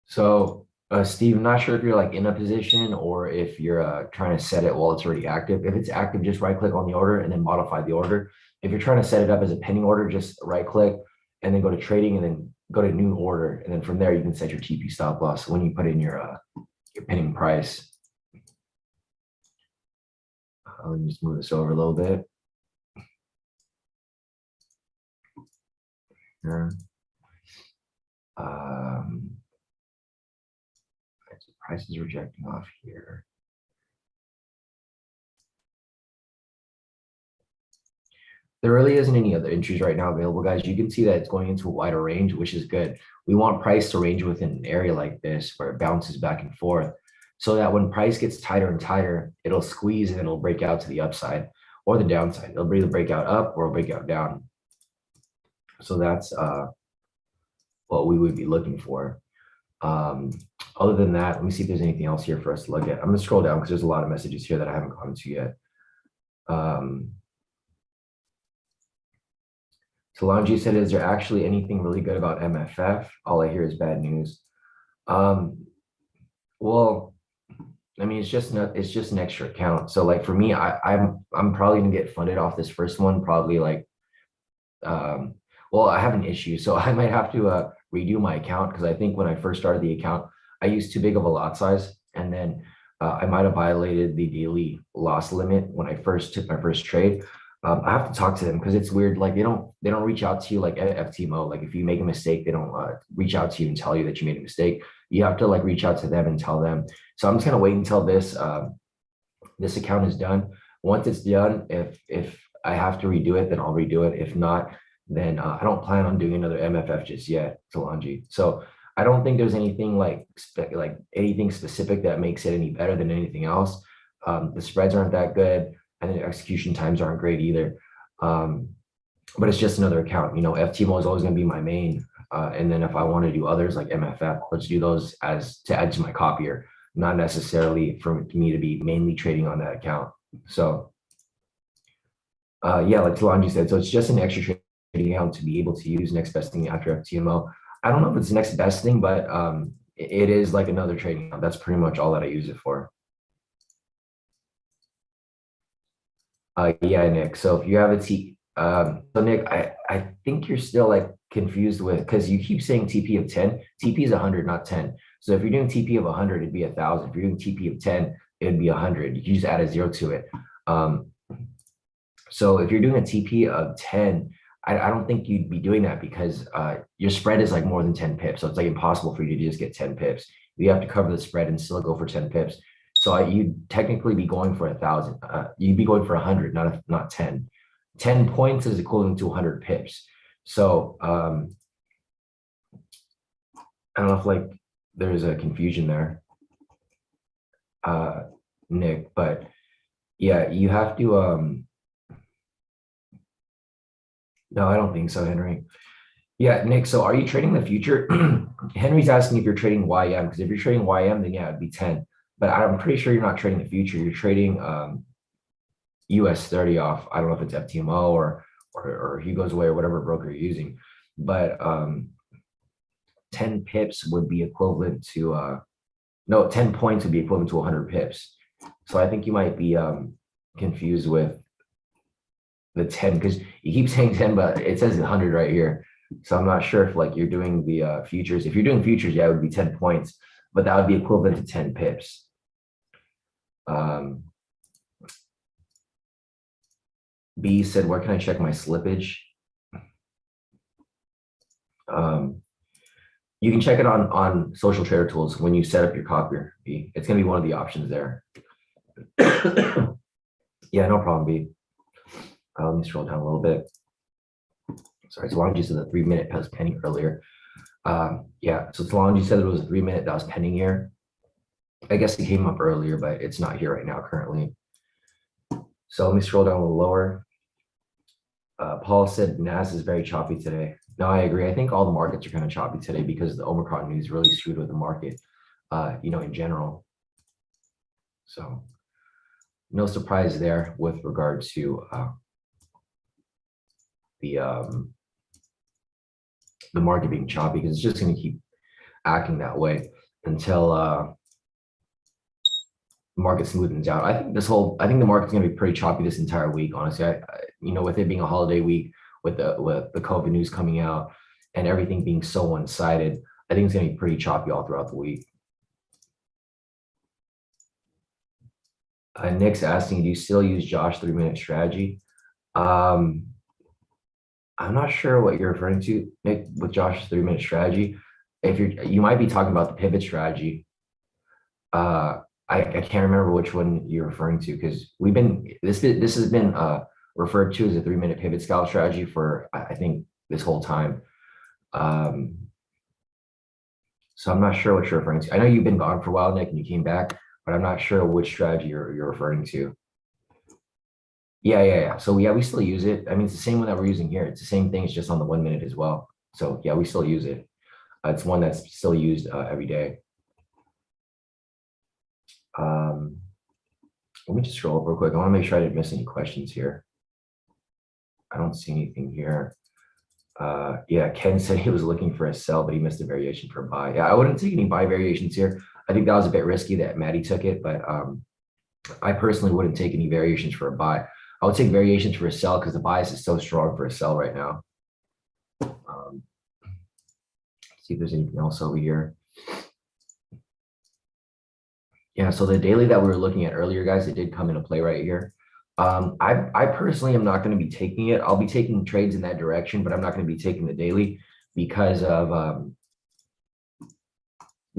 So, Steve, I'm not sure if you're like in a position or if you're trying to set it while it's already active. If it's active, just right click on the order and then modify the order. If you're trying to set it up as a pending order, just right click and then go to trading and then go to new order. And then from there, you can set your TP stop loss when you put in your pending price. Let me just move this over a little bit. Here. Price is rejecting off here. There really isn't any other entries right now available, guys. You can see that it's going into a wider range, which is good. We want price to range within an area like this where it bounces back and forth, so that when price gets tighter and tighter, it'll squeeze and it'll break out to the upside or the downside. It'll either break out up or break out down. So that's what we would be looking for. Other than that, let me see if there's anything else here for us to look at. I'm gonna scroll down because there's a lot of messages here that I haven't gone to yet. Solange said, is there actually anything really good about MFF? All I hear is bad news. Well, I mean, it's just an extra account. So like for me, I'm probably gonna get funded off this first one, probably like well, I have an issue, so I might have to redo my account because I think when I first started the account, I used too big of a lot size, and then I might have violated the daily loss limit when I first took my first trade. I have to talk to them because it's weird. Like they don't reach out to you like at FTMO. Like if you make a mistake, they don't reach out to you and tell you that you made a mistake. You have to like reach out to them and tell them. So I'm just gonna wait until this this account is done. Once it's done, if I have to redo it, then I'll redo it. If not, then I don't plan on doing another MFF just yet, Solange. So I don't think there's anything like anything specific that makes it any better than anything else. The spreads aren't that good, and the execution times aren't great either. But it's just another account. FTMO is always going to be my main. And then if I want to do others like MFF, let's do those as to add to my copier, not necessarily for me to be mainly trading on that account. So yeah, like Solange said, so it's just an extra trading account to be able to use next best thing after FTMO. I don't know if it's the next best thing, but it is like another trading account. That's pretty much all that I use it for. Yeah, Nick. So if you have a so Nick, I think you're still like confused with, because you keep saying TP of 10. TP is 100, not 10. So if you're doing TP of 100, it'd be 1,000. If you're doing TP of 10, it'd be 100. You can just add a 0 to it. So if you're doing a TP of 10, I don't think you'd be doing that because your spread is like more than 10 pips. So it's like impossible for you to just get 10 pips. You have to cover the spread and still go for 10 pips. So you'd technically be going for 1,000. You'd be going for 100, not 10. 10 points is equivalent to 100 pips. So I don't know if like there's a confusion there, Nick, but yeah, you have to no, I don't think so, Henry. Yeah, Nick, so are you trading the future? Henry's asking if you're trading YM, because if you're trading YM, then yeah, it'd be 10. But I'm pretty sure you're not trading the future. You're trading US 30 off. I don't know if it's FTMO or Hugo's Way or whatever broker you're using. But 10 pips would be equivalent to no, 10 points would be equivalent to 100 pips. So I think you might be confused with the 10 because you keep saying 10, but it says 100 right here. So I'm not sure if like you're doing the futures. If you're doing futures, yeah, it would be 10 points, but that would be equivalent to 10 pips. B said, where can I check my slippage? You can check it on Social Trader Tools when you set up your copier, B. It's going to be one of the options there. Yeah, no problem, B. Let me scroll down a little bit. Sorry, so long as you said the 3 minute that was pending earlier. Yeah, so as long as you said there was a 3 minute that was pending here. I guess it came up earlier, but it's not here right now currently. So let me scroll down a little lower. Paul said NAS is very choppy today. No, I agree. I think all the markets are kind of choppy today because the Omicron news really screwed with the market, in general. So no surprise there with regard to the market being choppy because it's just going to keep acting that way until market smoothens out. I think the market's going to be pretty choppy this entire week. Honestly, with it being a holiday week, with the COVID news coming out and everything being so one-sided, I think it's going to be pretty choppy all throughout the week. Nick's asking, do you still use Josh 3 minute strategy? I'm not sure what you're referring to, Nick, with Josh's 3 minute strategy. If you might be talking about the pivot strategy. I can't remember which one you're referring to because this has been referred to as a 3 minute pivot scalp strategy for I think this whole time. So I'm not sure what you're referring to. I know you've been gone for a while, Nick, and you came back, but I'm not sure which strategy you're referring to. Yeah. So yeah, we still use it. I mean, it's the same one that we're using here. It's the same thing. It's just on the 1 minute as well. So yeah, we still use it. It's one that's still used every day. Let me just scroll up real quick. I want to make sure I didn't miss any questions here. I don't see anything here. Yeah, Ken said he was looking for a sell, but he missed a variation for a buy. Yeah, I wouldn't take any buy variations here. I think that was a bit risky that Maddie took it, but I personally wouldn't take any variations for a buy. I would take variations for a sell because the bias is so strong for a sell right now. See if there's anything else over here. Yeah, so the daily that we were looking at earlier, guys, it did come into play right here. I personally am not going to be taking it. I'll be taking trades in that direction, but I'm not going to be taking the daily because of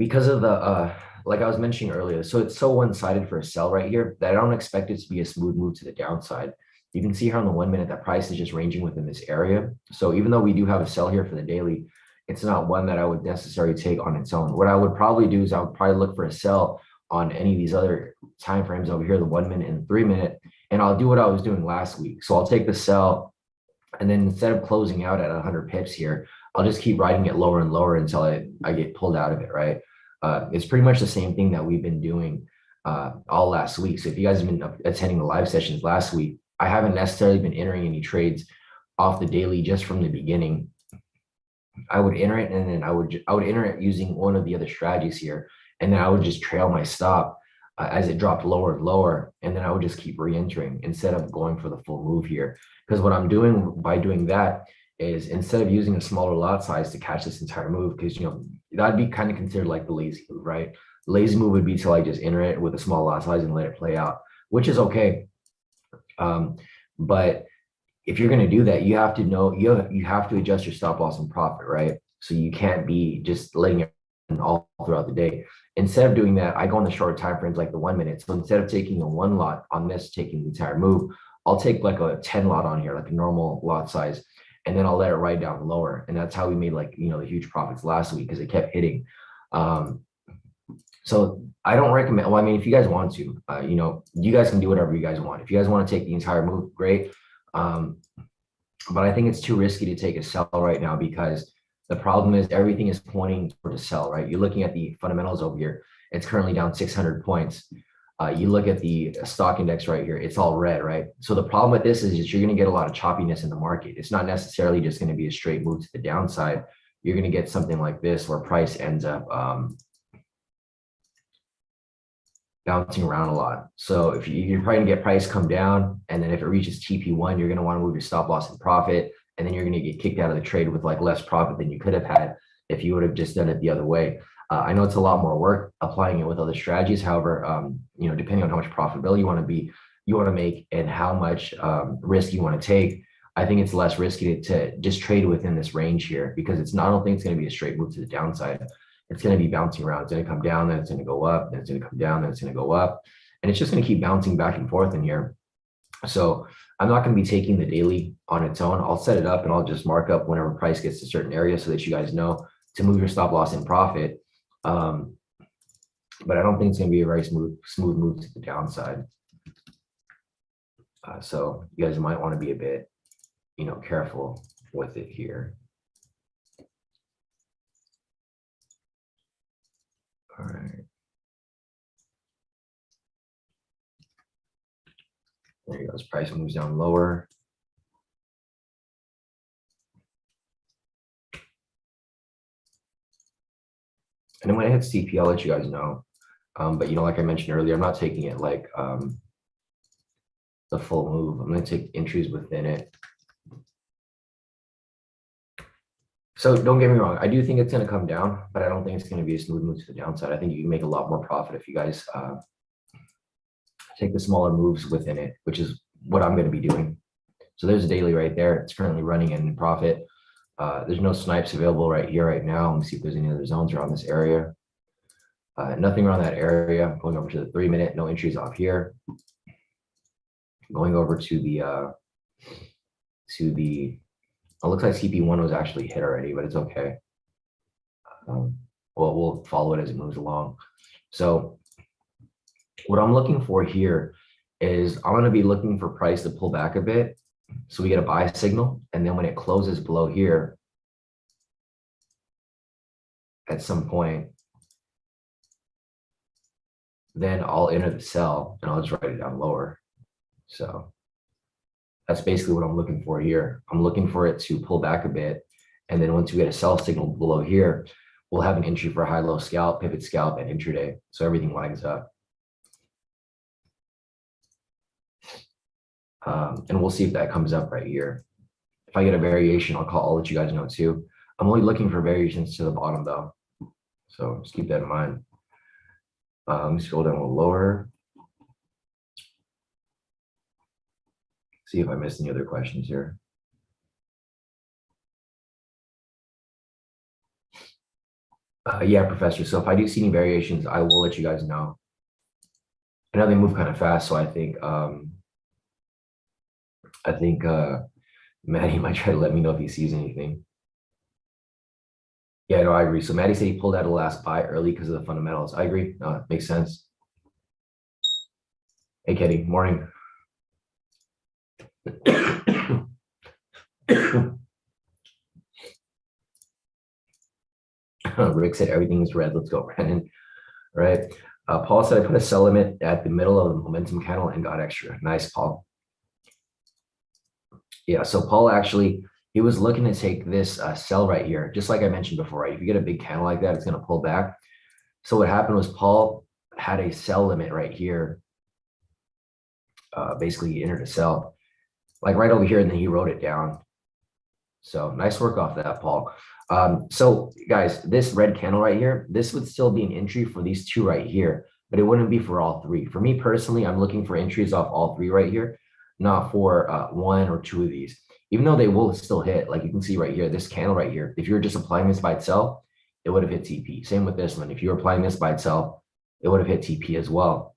the like I was mentioning earlier. So it's so one-sided for a sell right here that I don't expect it to be a smooth move to the downside. You can see here on the 1 minute that price is just ranging within this area. So even though we do have a sell here for the daily, it's not one that I would necessarily take on its own. What I would probably do is I would probably look for a sell on any of these other time frames over here, the 1 minute and 3 minute, and I'll do what I was doing last week. So I'll take the sell, and then instead of closing out at 100 pips here, I'll just keep riding it lower and lower until I get pulled out of it, right? It's pretty much the same thing that we've been doing all last week. So if you guys have been attending the live sessions last week, I haven't necessarily been entering any trades off the daily just from the beginning. I would enter it, and then I would enter it using one of the other strategies here, and then I would just trail my stop as it dropped lower and lower, and then I would just keep re-entering instead of going for the full move here. Because what I'm doing by doing that is instead of using a smaller lot size to catch this entire move, because that'd be kind of considered like the lazy move, right? The lazy move would be to like just enter it with a small lot size and let it play out, which is okay. But if you're going to do that, you have to know you have to adjust your stop loss and profit, right? So you can't be just letting it all throughout the day. Instead of doing that, I go on the short time frames like the 1 minute. So instead of taking a one lot on this, taking the entire move, I'll take like a 10 lot on here, like a normal lot size, and then I'll let it ride down lower. And that's how we made like, the huge profits last week because it kept hitting. So I don't recommend, well, I mean, if you guys want to, you guys can do whatever you guys want. If you guys want to take the entire move, great. But I think it's too risky to take a sell right now because the problem is everything is pointing toward a sell, right? You're looking at the fundamentals over here. It's currently down 600 points. You look at the stock index right here, it's all red, right? So the problem with this is you're going to get a lot of choppiness in the market. It's not necessarily just going to be a straight move to the downside. You're going to get something like this where price ends up bouncing around a lot. So if you're probably gonna get price come down, and then if it reaches TP1, you're gonna want to move your stop loss and profit, and then you're gonna get kicked out of the trade with like less profit than you could have had if you would have just done it the other way. I know it's a lot more work applying it with other strategies. However, depending on how much profitability you want to make, and how much risk you want to take, I think it's less risky to just trade within this range here because I don't think it's going to be a straight move to the downside. It's going to be bouncing around. It's going to come down, then it's going to go up, then it's going to come down, then it's going to go up. And it's just going to keep bouncing back and forth in here. So I'm not going to be taking the daily on its own. I'll set it up and I'll just mark up whenever price gets to a certain area so that you guys know to move your stop loss and profit. But I don't think it's going to be a very smooth move to the downside. So you guys might want to be a bit, careful with it here. All right. There you go. As price moves down lower. And then when it hits CP, I'll let you guys know. But like I mentioned earlier, I'm not taking it like the full move. I'm going to take entries within it. So don't get me wrong. I do think it's going to come down, but I don't think it's going to be a smooth move to the downside. I think you can make a lot more profit if you guys take the smaller moves within it, which is what I'm going to be doing. So there's a daily right there. It's currently running in profit. There's no snipes available right here, right now. Let me see if there's any other zones around this area. Nothing around that area. Going over to the 3 minute, no entries off here. Going over to the, it looks like CP1 was actually hit already, but it's okay. Well, we'll follow it as it moves along. So what I'm looking for here is I'm going to be looking for price to pull back a bit. So we get a buy signal. And then when it closes below here, at some point, then I'll enter the sell and I'll just write it down lower. So that's basically what I'm looking for here. I'm looking for it to pull back a bit. And then once we get a sell signal below here, we'll have an entry for high-low scalp, pivot scalp, and intraday. So everything lines up. And we'll see if that comes up right here. If I get a variation, I'll let you guys know too. I'm only looking for variations to the bottom though. So just keep that in mind. Let me scroll down a little lower. See if I missed any other questions here. Yeah, Professor. So if I do see any variations, I will let you guys know. I know they move kind of fast, so I think Maddie might try to let me know if he sees anything. Yeah, no, I agree. So Maddie said he pulled out a last buy early because of the fundamentals. I agree. No, it makes sense. Hey, Kedi, morning. Rick said everything is red. Let's go, Brandon. All right. Paul said I put a sell limit at the middle of the momentum candle and got extra. Nice, Paul. Yeah, so Paul actually, he was looking to take this sell right here, just like I mentioned before, right? If you get a big candle like that, it's going to pull back. So what happened was Paul had a sell limit right here. Basically, he entered a sell, like right over here, and then he wrote it down. So nice work off that, Paul. So guys, this red candle right here, this would still be an entry for these two right here, but it wouldn't be for all three. For me personally, I'm looking for entries off all three right here. not for one or two of these, even though they will still hit. Like you can see right here, this candle right here, if you're just applying this by itself, it would have hit TP. Same with this one. If you were applying this by itself, it would have hit TP as well.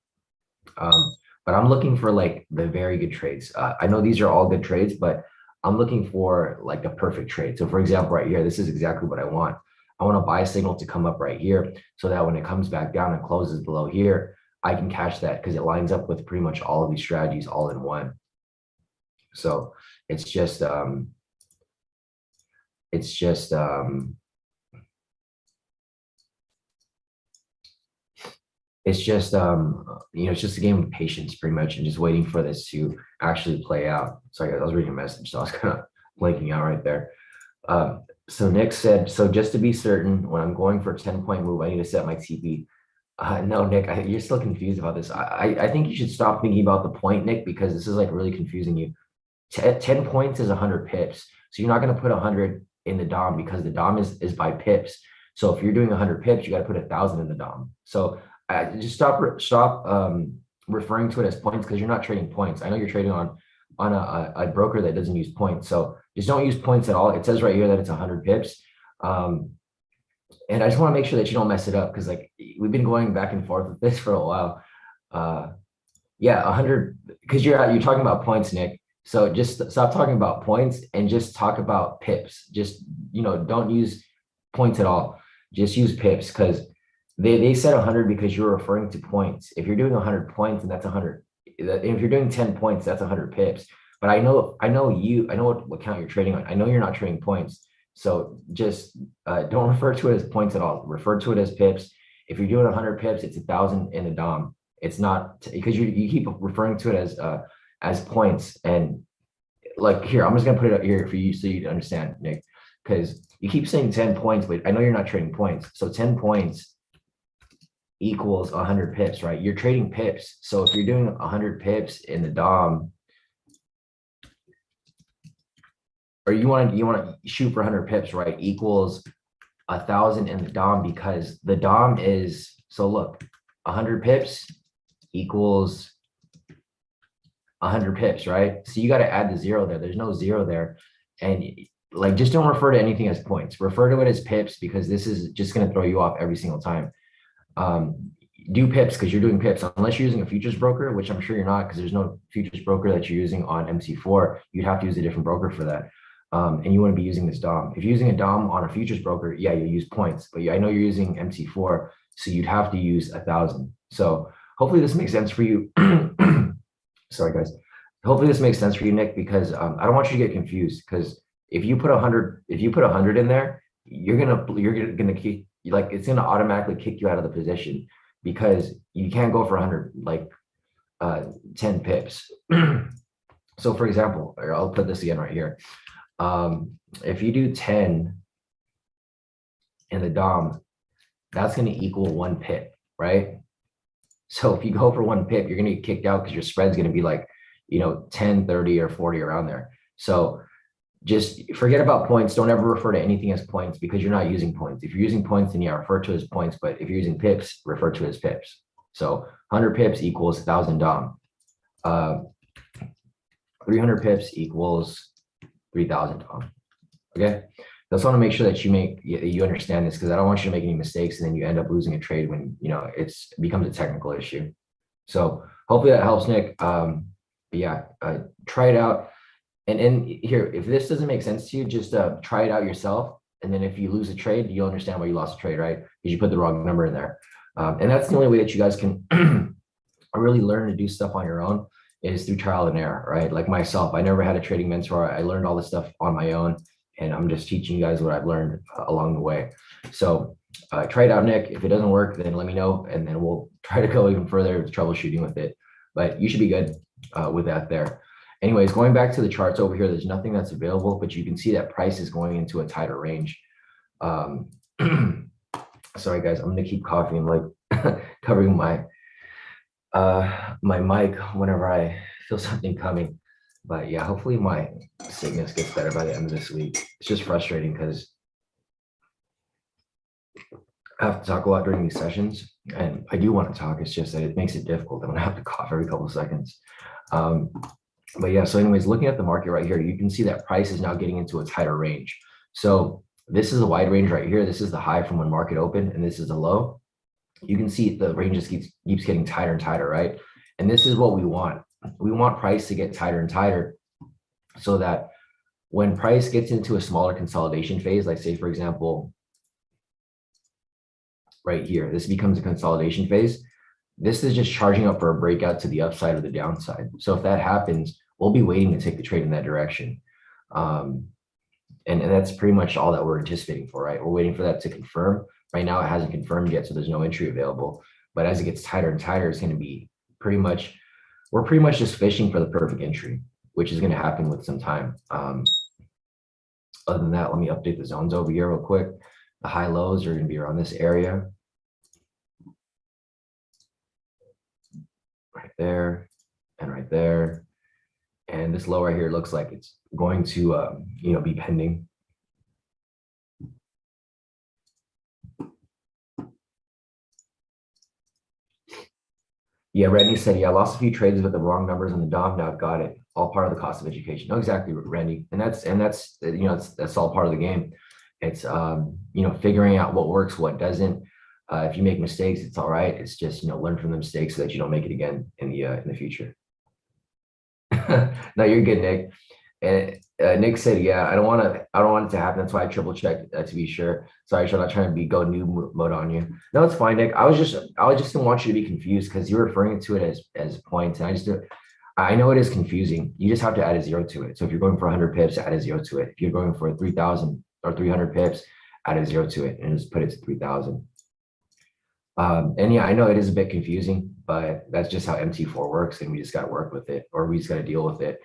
But I'm looking for like the very good trades. I know these are all good trades, but I'm looking for like a perfect trade. So for example, right here, this is exactly what I want. I want to buy a signal to come up right here so that when it comes back down and closes below here, I can catch that because it lines up with pretty much all of these strategies all in one. So it's just it's just it's just a game of patience pretty much, and just waiting for this to actually play out. Sorry guys, I was reading a message, so I was kind of blanking out right there. So Nick said, so just to be certain, when I'm going for a 10-point move, I need to set my TP. No, Nick, you're still confused about this. I think you should stop thinking about the point, Nick, because this is like really confusing you. 10 points is 100 pips. So you're not going to put 100 in the DOM because the DOM is by pips. So if you're doing 100 pips, you got to put 1,000 in the DOM. So just stop referring to it as points, because you're not trading points. I know you're trading on a broker that doesn't use points. So just don't use points at all. It says right here that it's 100 pips. And I just want to make sure that you don't mess it up, because like we've been going back and forth with this for a while. Yeah, 100, because you're talking about points, Nick. So just stop talking about points and just talk about pips. Just, don't use points at all. Just use pips, because they said 100 because you're referring to points. If you're doing 100 points, and that's 100. If you're doing 10 points, that's 100 pips. But I know what account you're trading on. I know you're not trading points. So just don't refer to it as points at all. Refer to it as pips. If you're doing 100 pips, it's 1,000 in the DOM. It's not, because you keep referring to it as points. And like here, I'm just gonna put it up here for you so you understand, Nick, because you keep saying 10 points, but I know you're not trading points. So 10 points equals 100 pips, right? You're trading pips. So if you're doing 100 pips in the DOM, or you want to shoot for 100 pips, right? Equals 1,000 in the DOM, because the DOM is, so look, 100 pips equals 100 pips, right? So you got to add the zero there. There's no zero there. And like, just don't refer to anything as points. Refer to it as pips, because this is just going to throw you off every single time. Do pips because you're doing pips, unless you're using a futures broker, which I'm sure you're not, because there's no futures broker that you're using on MC4. You'd have to use a different broker for that. And you want to be using this DOM. If you're using a DOM on a futures broker, yeah, you use points, but I know you're using MC4, so you'd have to use 1,000. So hopefully this makes sense for you. Sorry, guys. Hopefully this makes sense for you, Nick, because I don't want you to get confused, because if you put 100 in there, you're gonna keep, like, it's gonna automatically kick you out of the position, because you can't go for 100, like 10 pips. So for example, I'll put this again right here. If you do 10 in the DOM, that's going to equal 1 pip, right? So if you go for 1 pip, you're going to get kicked out, because your spread's going to be like, 10, 30, or 40 around there. So just forget about points. Don't ever refer to anything as points, because you're not using points. If you're using points, then yeah, refer to it as points. But if you're using pips, refer to it as pips. So 100 pips equals 1,000 DOM. 300 pips equals 3,000 DOM. Okay, just want to make sure that you understand this, because I don't want you to make any mistakes and then you end up losing a trade when it becomes a technical issue. So hopefully that helps, Nick. Yeah, try it out. And here, if this doesn't make sense to you, just try it out yourself. And then if you lose a trade, you'll understand why you lost a trade, right? Because you put the wrong number in there. And that's the only way that you guys can really learn to do stuff on your own, is through trial and error, right? Like myself, I never had a trading mentor. I learned all this stuff on my own, and I'm just teaching you guys what I've learned along the way. So try it out, Nick. If it doesn't work, then let me know, and then we'll try to go even further with troubleshooting with it. But you should be good with that there. Anyways, going back to the charts over here, there's nothing that's available, but you can see that price is going into a tighter range. Sorry, guys, I'm gonna keep coughing, like covering my mic whenever I feel something coming. But yeah, hopefully my sickness gets better by the end of this week. It's just frustrating because I have to talk a lot during these sessions, and I do want to talk. It's just that it makes it difficult. I'm gonna have to cough every couple of seconds. But yeah, so anyways, looking at the market right here, you can see that price is now getting into a tighter range. So this is a wide range right here. This is the high from when market opened, and this is the low. You can see the range just keeps getting tighter and tighter, right? And this is what we want. We want price to get tighter and tighter so that when price gets into a smaller consolidation phase, like say, for example, right here, this becomes a consolidation phase. This is just charging up for a breakout to the upside or the downside. So if that happens, we'll be waiting to take the trade in that direction. And that's pretty much all that we're anticipating for, right? We're waiting for that to confirm. Right now, it hasn't confirmed yet, so there's no entry available. But as it gets tighter and tighter, it's going to be we're pretty much just fishing for the perfect entry, which is going to happen with some time. Other than that, let me update the zones over here real quick. The high lows are going to be around this area. Right there and right there. And this low right here looks like it's going to, be pending. Yeah, Randy said, yeah, I lost a few trades with the wrong numbers on the DOM. Now I've got it. All part of the cost of education. No, exactly, Randy. And that's that's all part of the game. It's figuring out what works, what doesn't. If you make mistakes, it's all right. It's just learn from the mistakes so that you don't make it again in the future. No, you're good, Nick. And Nick said, yeah, I don't want it to happen. That's why I triple checked to be sure. Sorry, I'm not trying to go new mode on you. No, it's fine, Nick. I just didn't want you to be confused because you're referring to it as points. And I know it is confusing. You just have to add a 0 to it. So if you're going for 100 pips, add a 0 to it. If you're going for 3,000 or 300 pips, add a 0 to it and just put it to 3,000. And yeah, I know it is a bit confusing, but that's just how MT4 works, and we just got to work with it, or we just got to deal with it.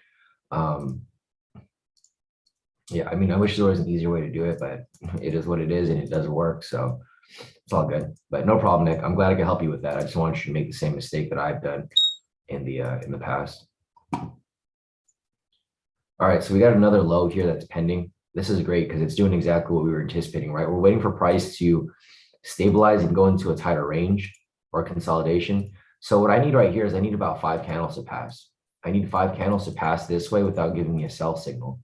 Yeah, I mean, I wish there was an easier way to do it, but it is what it is, and it does work, so it's all good. But no problem, Nick. I'm glad I could help you with that. I just want you to make the same mistake that I've done in the past. All right, so we got another low here that's pending. This is great because it's doing exactly what we were anticipating, right? We're waiting for price to stabilize and go into a tighter range or consolidation. So what I need right here is I need about 5 candles to pass. I need 5 candles to pass this way without giving me a sell signal.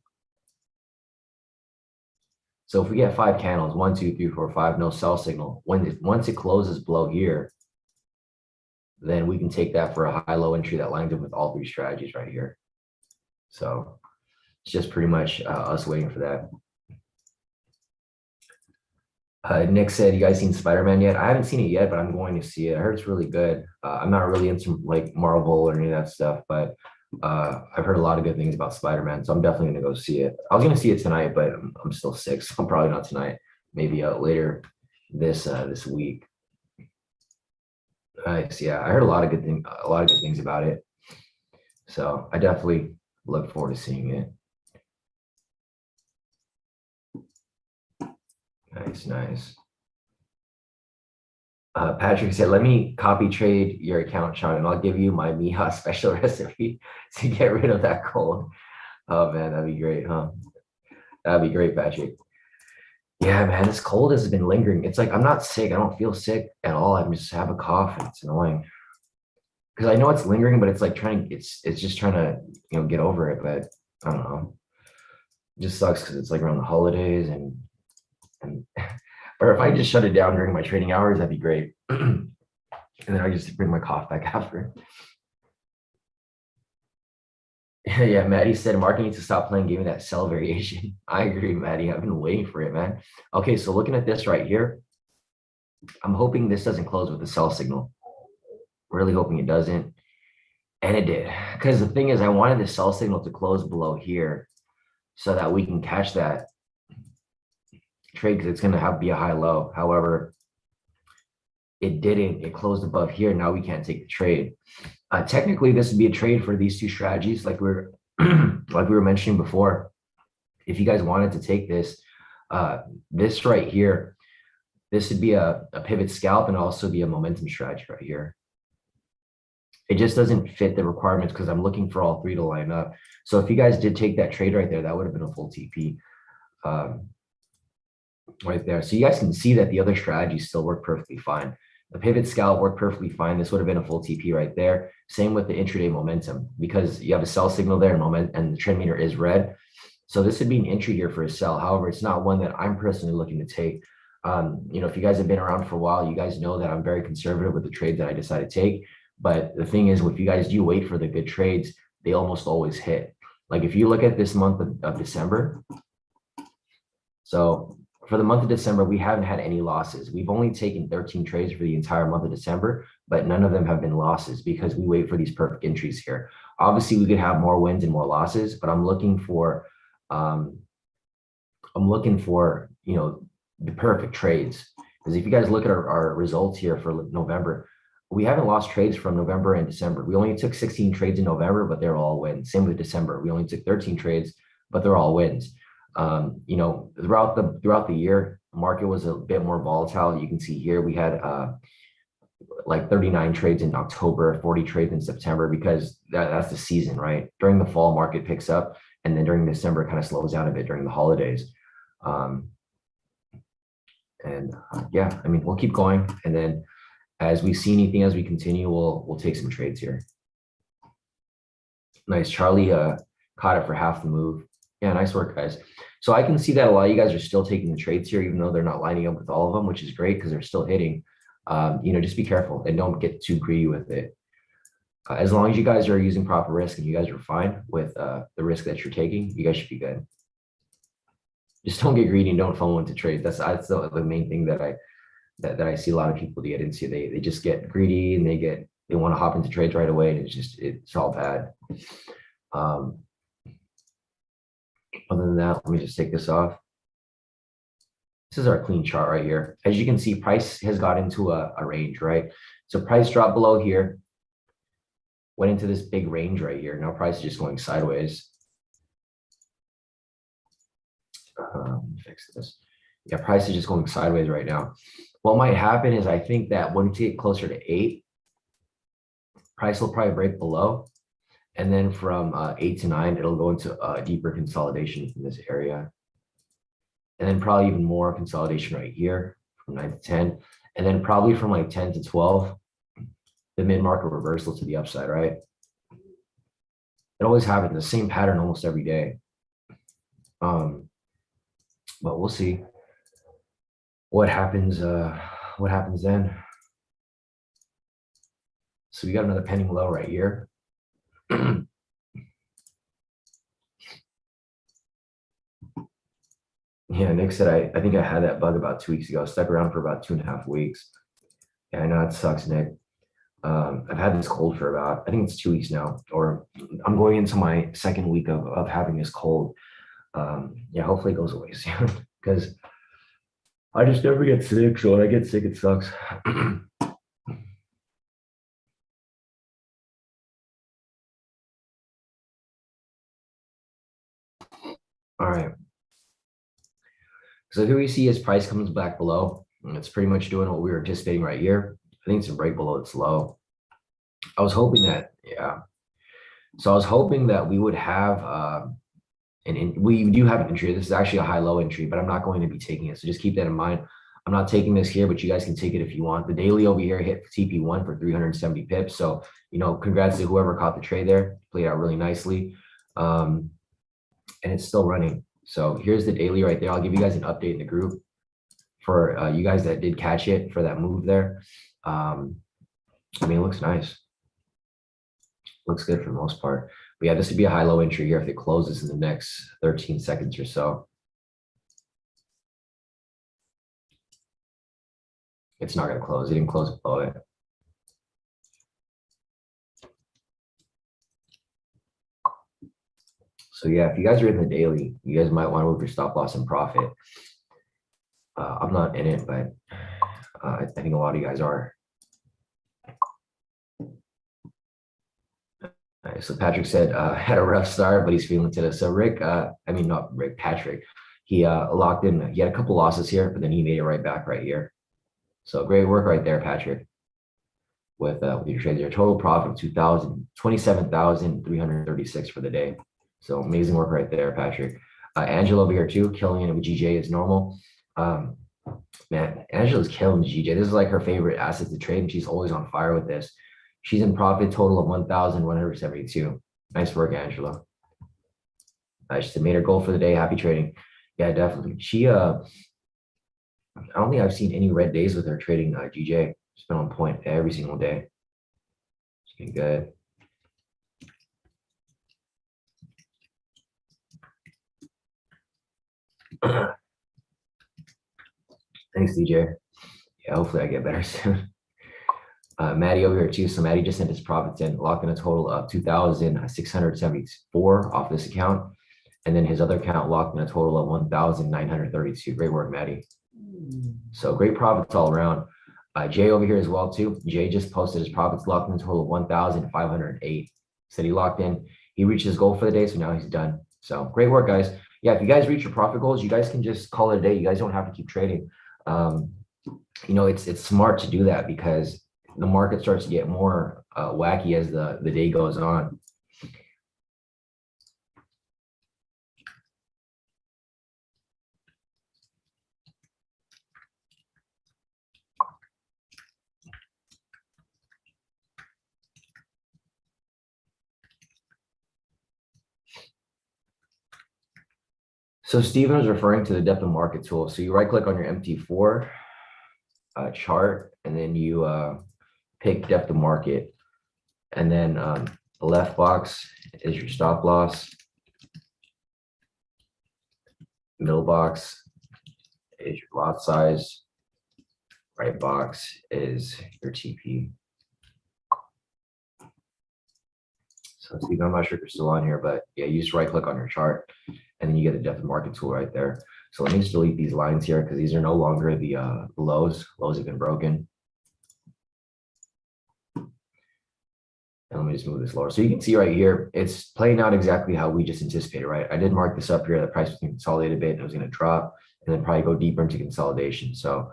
So if we get 5 candles, 1, 2, 3, 4, 5, no sell signal. Once it closes below here, then we can take that for a high-low entry that lines up with all 3 strategies right here. So it's just pretty much us waiting for that. Nick said, you guys seen Spider-Man yet? I haven't seen it yet, but I'm going to see it. I heard it's really good. I'm not really into like Marvel or any of that stuff, but I've heard a lot of good things about Spider-Man, so I'm definitely going to go see it. I was going to see it tonight, but I'm still sick, so I'm probably not tonight. Maybe later this week. Nice, yeah. I heard a lot of good things about it, so I definitely look forward to seeing it. Nice. Patrick said, let me copy trade your account, Sean, and I'll give you my Miha special recipe to get rid of that cold. Oh man, that'd be great, huh? That'd be great, Patrick. Yeah, man, this cold has been lingering. It's like I'm not sick. I don't feel sick at all. I just have a cough and it's annoying. Because I know it's lingering, but it's like it's just trying to get over it. But I don't know. It just sucks because it's like around the holidays and or if I just shut it down during my trading hours, that'd be great. And then I just bring my cough back after. Yeah, Maddie said market needs to stop playing, giving that sell variation. I agree, Maddie. I've been waiting for it, man. Okay, so looking at this right here, I'm hoping this doesn't close with a sell signal. Really hoping it doesn't. And it did. Because the thing is, I wanted the sell signal to close below here so that we can catch that trade because it's going to be a high low. However, it didn't. It closed above here. Now we can't take the trade. Technically, this would be a trade for these 2 strategies, like we were mentioning before. If you guys wanted to take this, this right here, this would be a pivot scalp and also be a momentum strategy right here. It just doesn't fit the requirements because I'm looking for all 3 to line up. So if you guys did take that trade right there, that would have been a full TP. Right there. So you guys can see that the other strategies still work perfectly fine. The pivot scalp worked perfectly fine. This would have been a full TP right there. Same with the intraday momentum, because you have a sell signal there and the trend meter is red. So this would be an entry here for a sell. However, it's not one that I'm personally looking to take. If you guys have been around for a while, you guys know that I'm very conservative with the trades that I decide to take. But the thing is, if you guys do wait for the good trades, they almost always hit. Like if you look at this month of December, so for the month of December, we haven't had any losses. We've only taken 13 trades for the entire month of December, but none of them have been losses because we wait for these perfect entries here. Obviously, we could have more wins and more losses, but I'm looking for the perfect trades. Because if you guys look at our results here for November, we haven't lost trades from November and December. We only took 16 trades in November, but they're all wins. Same with December. We only took 13 trades, but they're all wins. Throughout the year, the market was a bit more volatile. You can see here we had like 39 trades in October, 40 trades in September, because that's the season, right? During the fall, market picks up, and then during December, it kind of slows down a bit during the holidays. Yeah, I mean, we'll keep going, and then as we see anything as we continue, we'll take some trades here. Nice, Charlie caught it for half the move. Yeah, nice work, guys. So I can see that a lot of you guys are still taking the trades here, even though they're not lining up with all of them, which is great because they're still hitting. Just be careful and don't get too greedy with it. As long as you guys are using proper risk and you guys are fine with the risk that you're taking, you guys should be good. Just don't get greedy and don't fall into trades. That's the main thing that I see a lot of people get into. They just get greedy and they want to hop into trades right away, and it's all bad. Other than that, let me just take this off. This is our clean chart right here. As you can see, price has got into a range, right? So price dropped below here, went into this big range right here. Now price is just going sideways. Let me fix this. Yeah, price is just going sideways right now. What might happen is I think that when we get closer to 8, price will probably break below. And then from 8 to 9, it'll go into a deeper consolidation in this area. And then probably even more consolidation right here from 9 to 10. And then probably from like 10 to 12, the mid-market reversal to the upside, right? It always happens, the same pattern almost every day. But we'll see what happens then. So we got another pending low right here. Yeah, Nick said I think I had that bug about 2 weeks ago. Stuck around for about 2.5 weeks. Yeah, I know it sucks, Nick. I've had this cold for about, I think it's 2 weeks now, or I'm going into my second week of having this cold. Yeah, hopefully it goes away soon because I just never get sick. So when I get sick, it sucks. All right. So here we see as price comes back below, and it's pretty much doing what we were anticipating right here. I think it's right below its low. I was hoping that, yeah. So I was hoping that we would have, we do have an entry. This is actually a high-low entry, but I'm not going to be taking it. So just keep that in mind. I'm not taking this here, but you guys can take it if you want. The daily over here hit TP1 for 370 pips. So, congrats to whoever caught the trade there. Played out really nicely. And it's still running. So here's the daily right there. I'll give you guys an update in the group for you guys that did catch it for that move there. I mean, it looks nice. Looks good for the most part. But yeah, this would be a high-low entry here if it closes in the next 13 seconds or so. It's not going to close. It didn't close below it. So yeah, if you guys are in the daily, you guys might want to move your stop loss and profit. I'm not in it, but I think a lot of you guys are. All right, so Patrick said had a rough start, but he's feeling today. So Rick, not Rick, Patrick, he locked in. He had a couple losses here, but then he made it right back right here. So great work right there, Patrick, with your trades. Your total profit of 27,336 for the day. So amazing work right there, Patrick. Angela over here too, killing it with GJ as normal. Man, Angela's killing GJ. This is like her favorite asset to trade, and she's always on fire with this. She's in profit total of 1,172. Nice work, Angela. She made her goal for the day. Happy trading. Yeah, definitely. I don't think I've seen any red days with her trading GJ. She's been on point every single day. It's been good. Thanks, DJ. Yeah, hopefully I get better soon. Maddie over here too. So Maddie just sent his profits in, locking a total of 2,674 off this account. And then his other account locked in a total of 1,932. Great work, Maddie. So great profits all around. Jay over here as well too. Jay just posted his profits locked in a total of 1,508. Said he locked in. He reached his goal for the day, so now he's done. So great work, guys. Yeah, if you guys reach your profit goals, you guys can just call it a day. You guys don't have to keep trading. It's smart to do that because the market starts to get more wacky as the day goes on. So Steven was referring to the depth of market tool. So you right click on your MT4 chart, and then you pick depth of market. And then the left box is your stop loss. Middle box is your lot size. Right box is your TP. So Steven, I'm not sure if you're still on here, but yeah, you just right click on your chart and then you get the depth of market tool right there. So let me just delete these lines here because these are no longer the lows. Lows have been broken. And let me just move this lower. So you can see right here, it's playing out exactly how we just anticipated, right? I did mark this up here. The price was going to consolidate a bit and it was going to drop and then probably go deeper into consolidation. So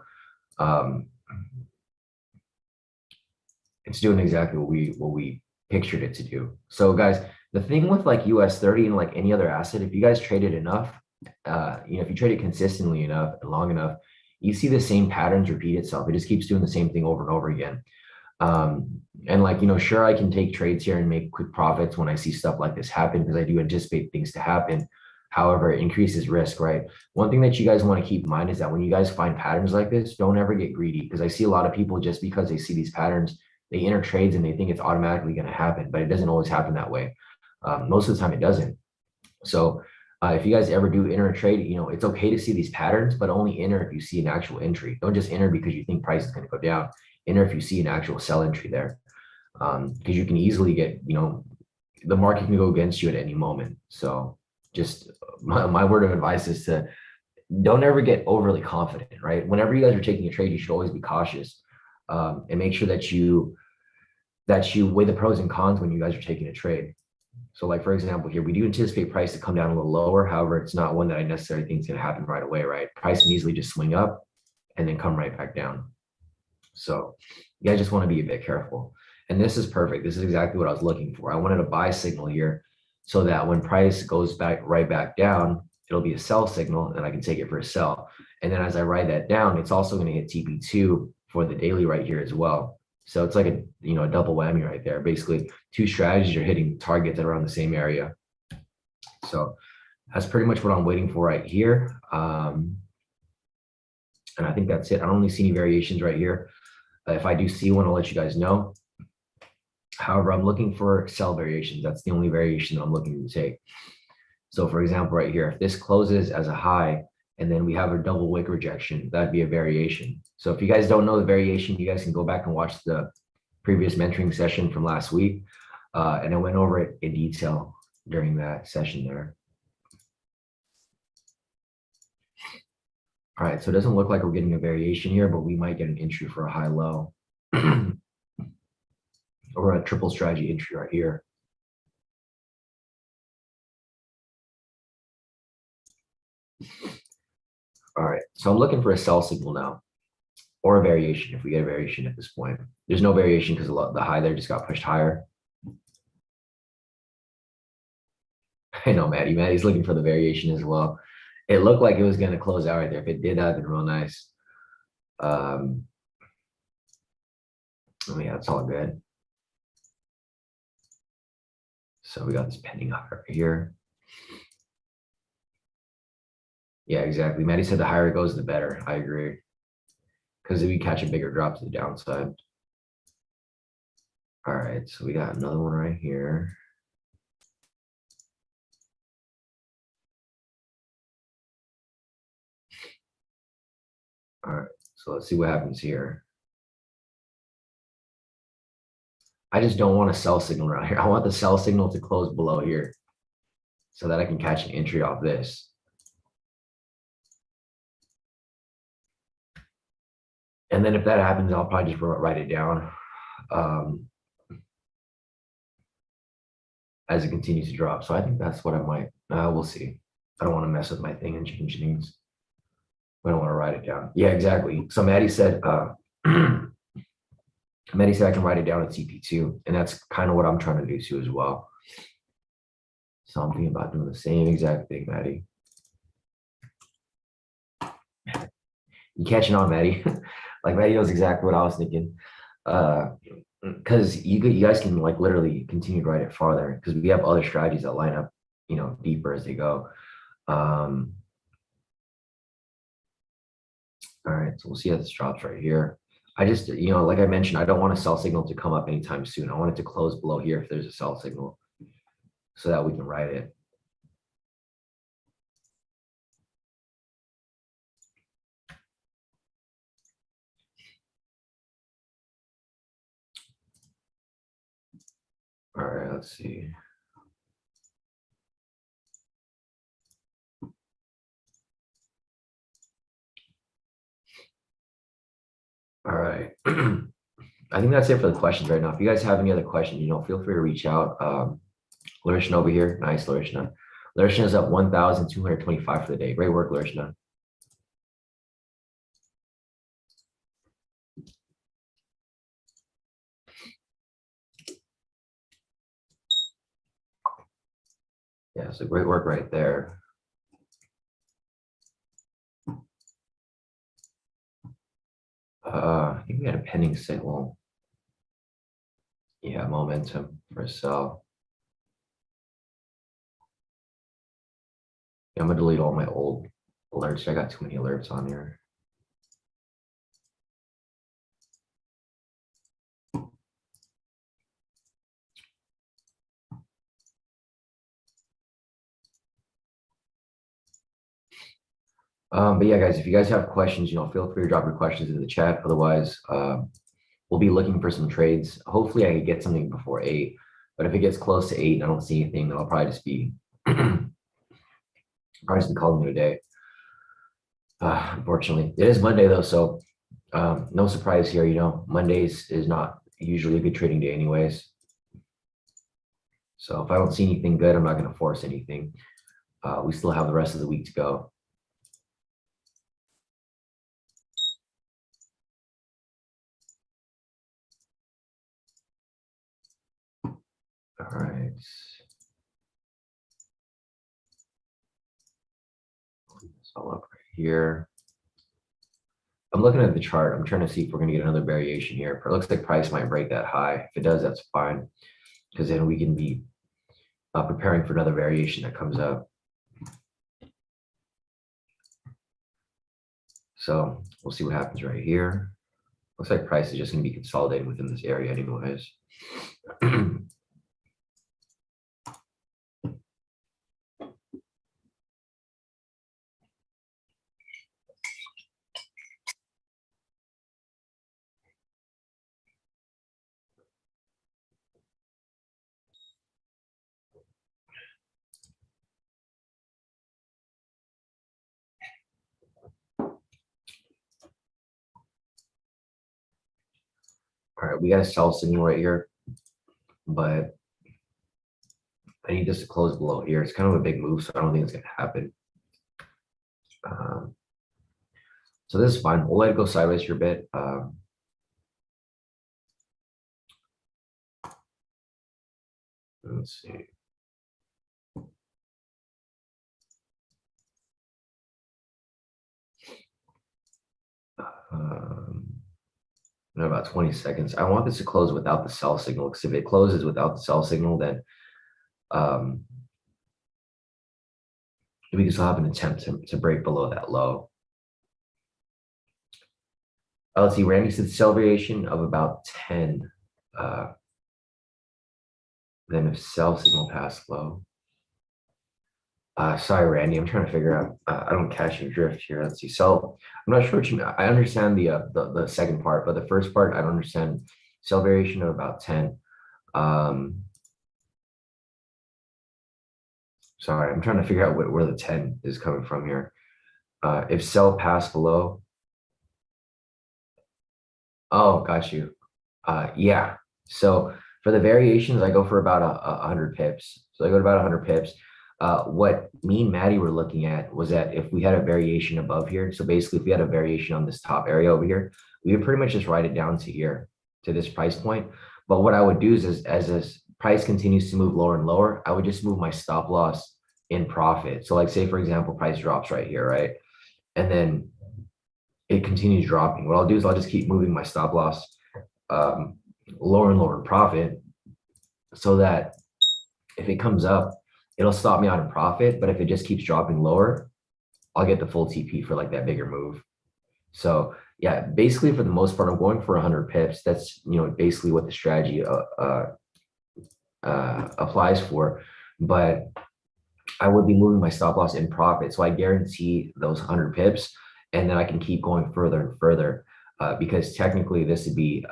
it's doing exactly what we pictured it to do. So guys, the thing with like US 30 and like any other asset, if you guys trade it enough, if you trade it consistently enough and long enough, you see the same patterns repeat itself. It just keeps doing the same thing over and over again. And like, sure, I can take trades here and make quick profits when I see stuff like this happen because I do anticipate things to happen. However, it increases risk, right? One thing that you guys want to keep in mind is that when you guys find patterns like this, don't ever get greedy because I see a lot of people just because they see these patterns, they enter trades and they think it's automatically going to happen, but it doesn't always happen that way. Most of the time it doesn't. So if you guys ever do enter a trade, it's okay to see these patterns, but only enter if you see an actual entry. Don't just enter because you think price is going to go down. Enter if you see an actual sell entry there. Because you can easily get, the market can go against you at any moment. So just my word of advice is to don't ever get overly confident, right? Whenever you guys are taking a trade, you should always be cautious and make sure that you weigh the pros and cons when you guys are taking a trade. So like, for example, here, we do anticipate price to come down a little lower. However, it's not one that I necessarily think is going to happen right away, right? Price can easily just swing up and then come right back down. So you guys just want to be a bit careful. And this is perfect. This is exactly what I was looking for. I wanted a buy signal here so that when price goes right back down, it'll be a sell signal and I can take it for a sell. And then as I write that down, it's also going to hit TP2 for the daily right here as well. So it's like a double whammy right there. Basically, two strategies are hitting targets that are around the same area. So that's pretty much what I'm waiting for right here. And I think that's it. I don't really see any variations right here. If I do see one, I'll let you guys know. However, I'm looking for sell variations. That's the only variation that I'm looking to take. So for example, right here, if this closes as a high, and then we have a double wick rejection, that'd be a variation. So if you guys don't know the variation, you guys can go back and watch the previous mentoring session from last week. And I went over it in detail during that session there. All right, so it doesn't look like we're getting a variation here, but we might get an entry for a high low. Or a triple strategy entry right here. All right, so I'm looking for a sell signal now, or a variation if we get a variation at this point. There's no variation because the high there just got pushed higher. I know Maddie's looking for the variation as well. It looked like it was going to close out right there. If it did, that'd been real nice. Um, yeah, it's all good. So we got this pending offer right here. Yeah, exactly. Maddie said the higher it goes, the better. I agree. Because if we catch a bigger drop to the downside. All right, so we got another one right here. All right, so let's see what happens here. I just don't want a sell signal around here. I want the sell signal to close below here so that I can catch an entry off this. And then if that happens, I'll probably just write it down as it continues to drop. So I think that's what I might, we'll see. I don't want to mess with my thing and change things. I don't want to write it down. Yeah, exactly. So Maddie said, Maddie said I can write it down at CP2, and that's kind of what I'm trying to do too as well. So I'm thinking about doing the same exact thing, Maddie. You catching on, Maddie? Like Maddie knows exactly what I was thinking. Because you guys can like literally continue to write it farther because we have other strategies that line up, you know, deeper as they go. All right, so we'll see how this drops right here. I just, you know, like I mentioned, I don't want a sell signal to come up anytime soon. I want it to close below here if there's a sell signal so that we can write it. All right, let's see. All right. I think that's it for the questions right now. If you guys have any other questions, you know, feel free to reach out. Larishna over here. Nice, Larishna. Larishna is at 1,225 for the day. Great work, Larishna. Yeah, so great work right there. I think we had a pending signal. Yeah, momentum for a sell. Yeah, I'm gonna delete all my old alerts. I got too many alerts on here. But yeah, guys, if you guys have questions, you know, feel free to drop your questions in the chat. Otherwise, we'll be looking for some trades. Hopefully I can get something before 8, but if it gets close to 8 and I don't see anything, then I'll probably just be calling it a day. Unfortunately, it is Monday though, so no surprise here. You know, Mondays is not usually a good trading day anyways. So if I don't see anything good, I'm not going to force anything. We still have the rest of the week to go. All right. Clean this all up right here. I'm looking at the chart. I'm trying to see if we're going to get another variation here. It looks like price might break that high. If it does, that's fine, because then we can be preparing for another variation that comes up. So we'll see what happens right here. Looks like price is just going to be consolidating within this area anyways. All right, we got a sell signal right here, but I need this to close below here. It's kind of a big move, so I don't think it's going to happen. So this is fine. We'll let it go sideways for a bit. Let's see. in about 20 seconds. I want this to close without the sell signal, because if it closes without the sell signal, then we can still have an attempt to break below that low. Let's see, Randy said sell variation of about 10. Then if sell signal pass low. Sorry, Randy, I'm trying to figure out. I don't catch your drift here. Let's see. So I'm not sure what you mean. I understand the second part, but the first part I don't understand. Sell variation of about 10. Sorry, I'm trying to figure out where the 10 is coming from here. If sell pass below. Oh, got you. Yeah. So for the variations, I go for about 100 pips. So I go to about 100 pips. What me and Maddie were looking at was that if we had a variation above here, so basically if we had a variation on this top area over here, we would pretty much just write it down to here, to this price point. But what I would do is as this price continues to move lower and lower, I would just move my stop loss in profit. So like say, for example, price drops right here, right? And then it continues dropping. What I'll do is I'll just keep moving my stop loss lower and lower in profit, so that if it comes up, it'll stop me out in profit. But if it just keeps dropping lower, I'll get the full TP for like that bigger move. So yeah, basically for the most part, I'm going for 100 pips. That's, you know, basically what the strategy applies for. But I would be moving my stop loss in profit. So I guarantee those 100 pips, and then I can keep going further and further, because technically this would be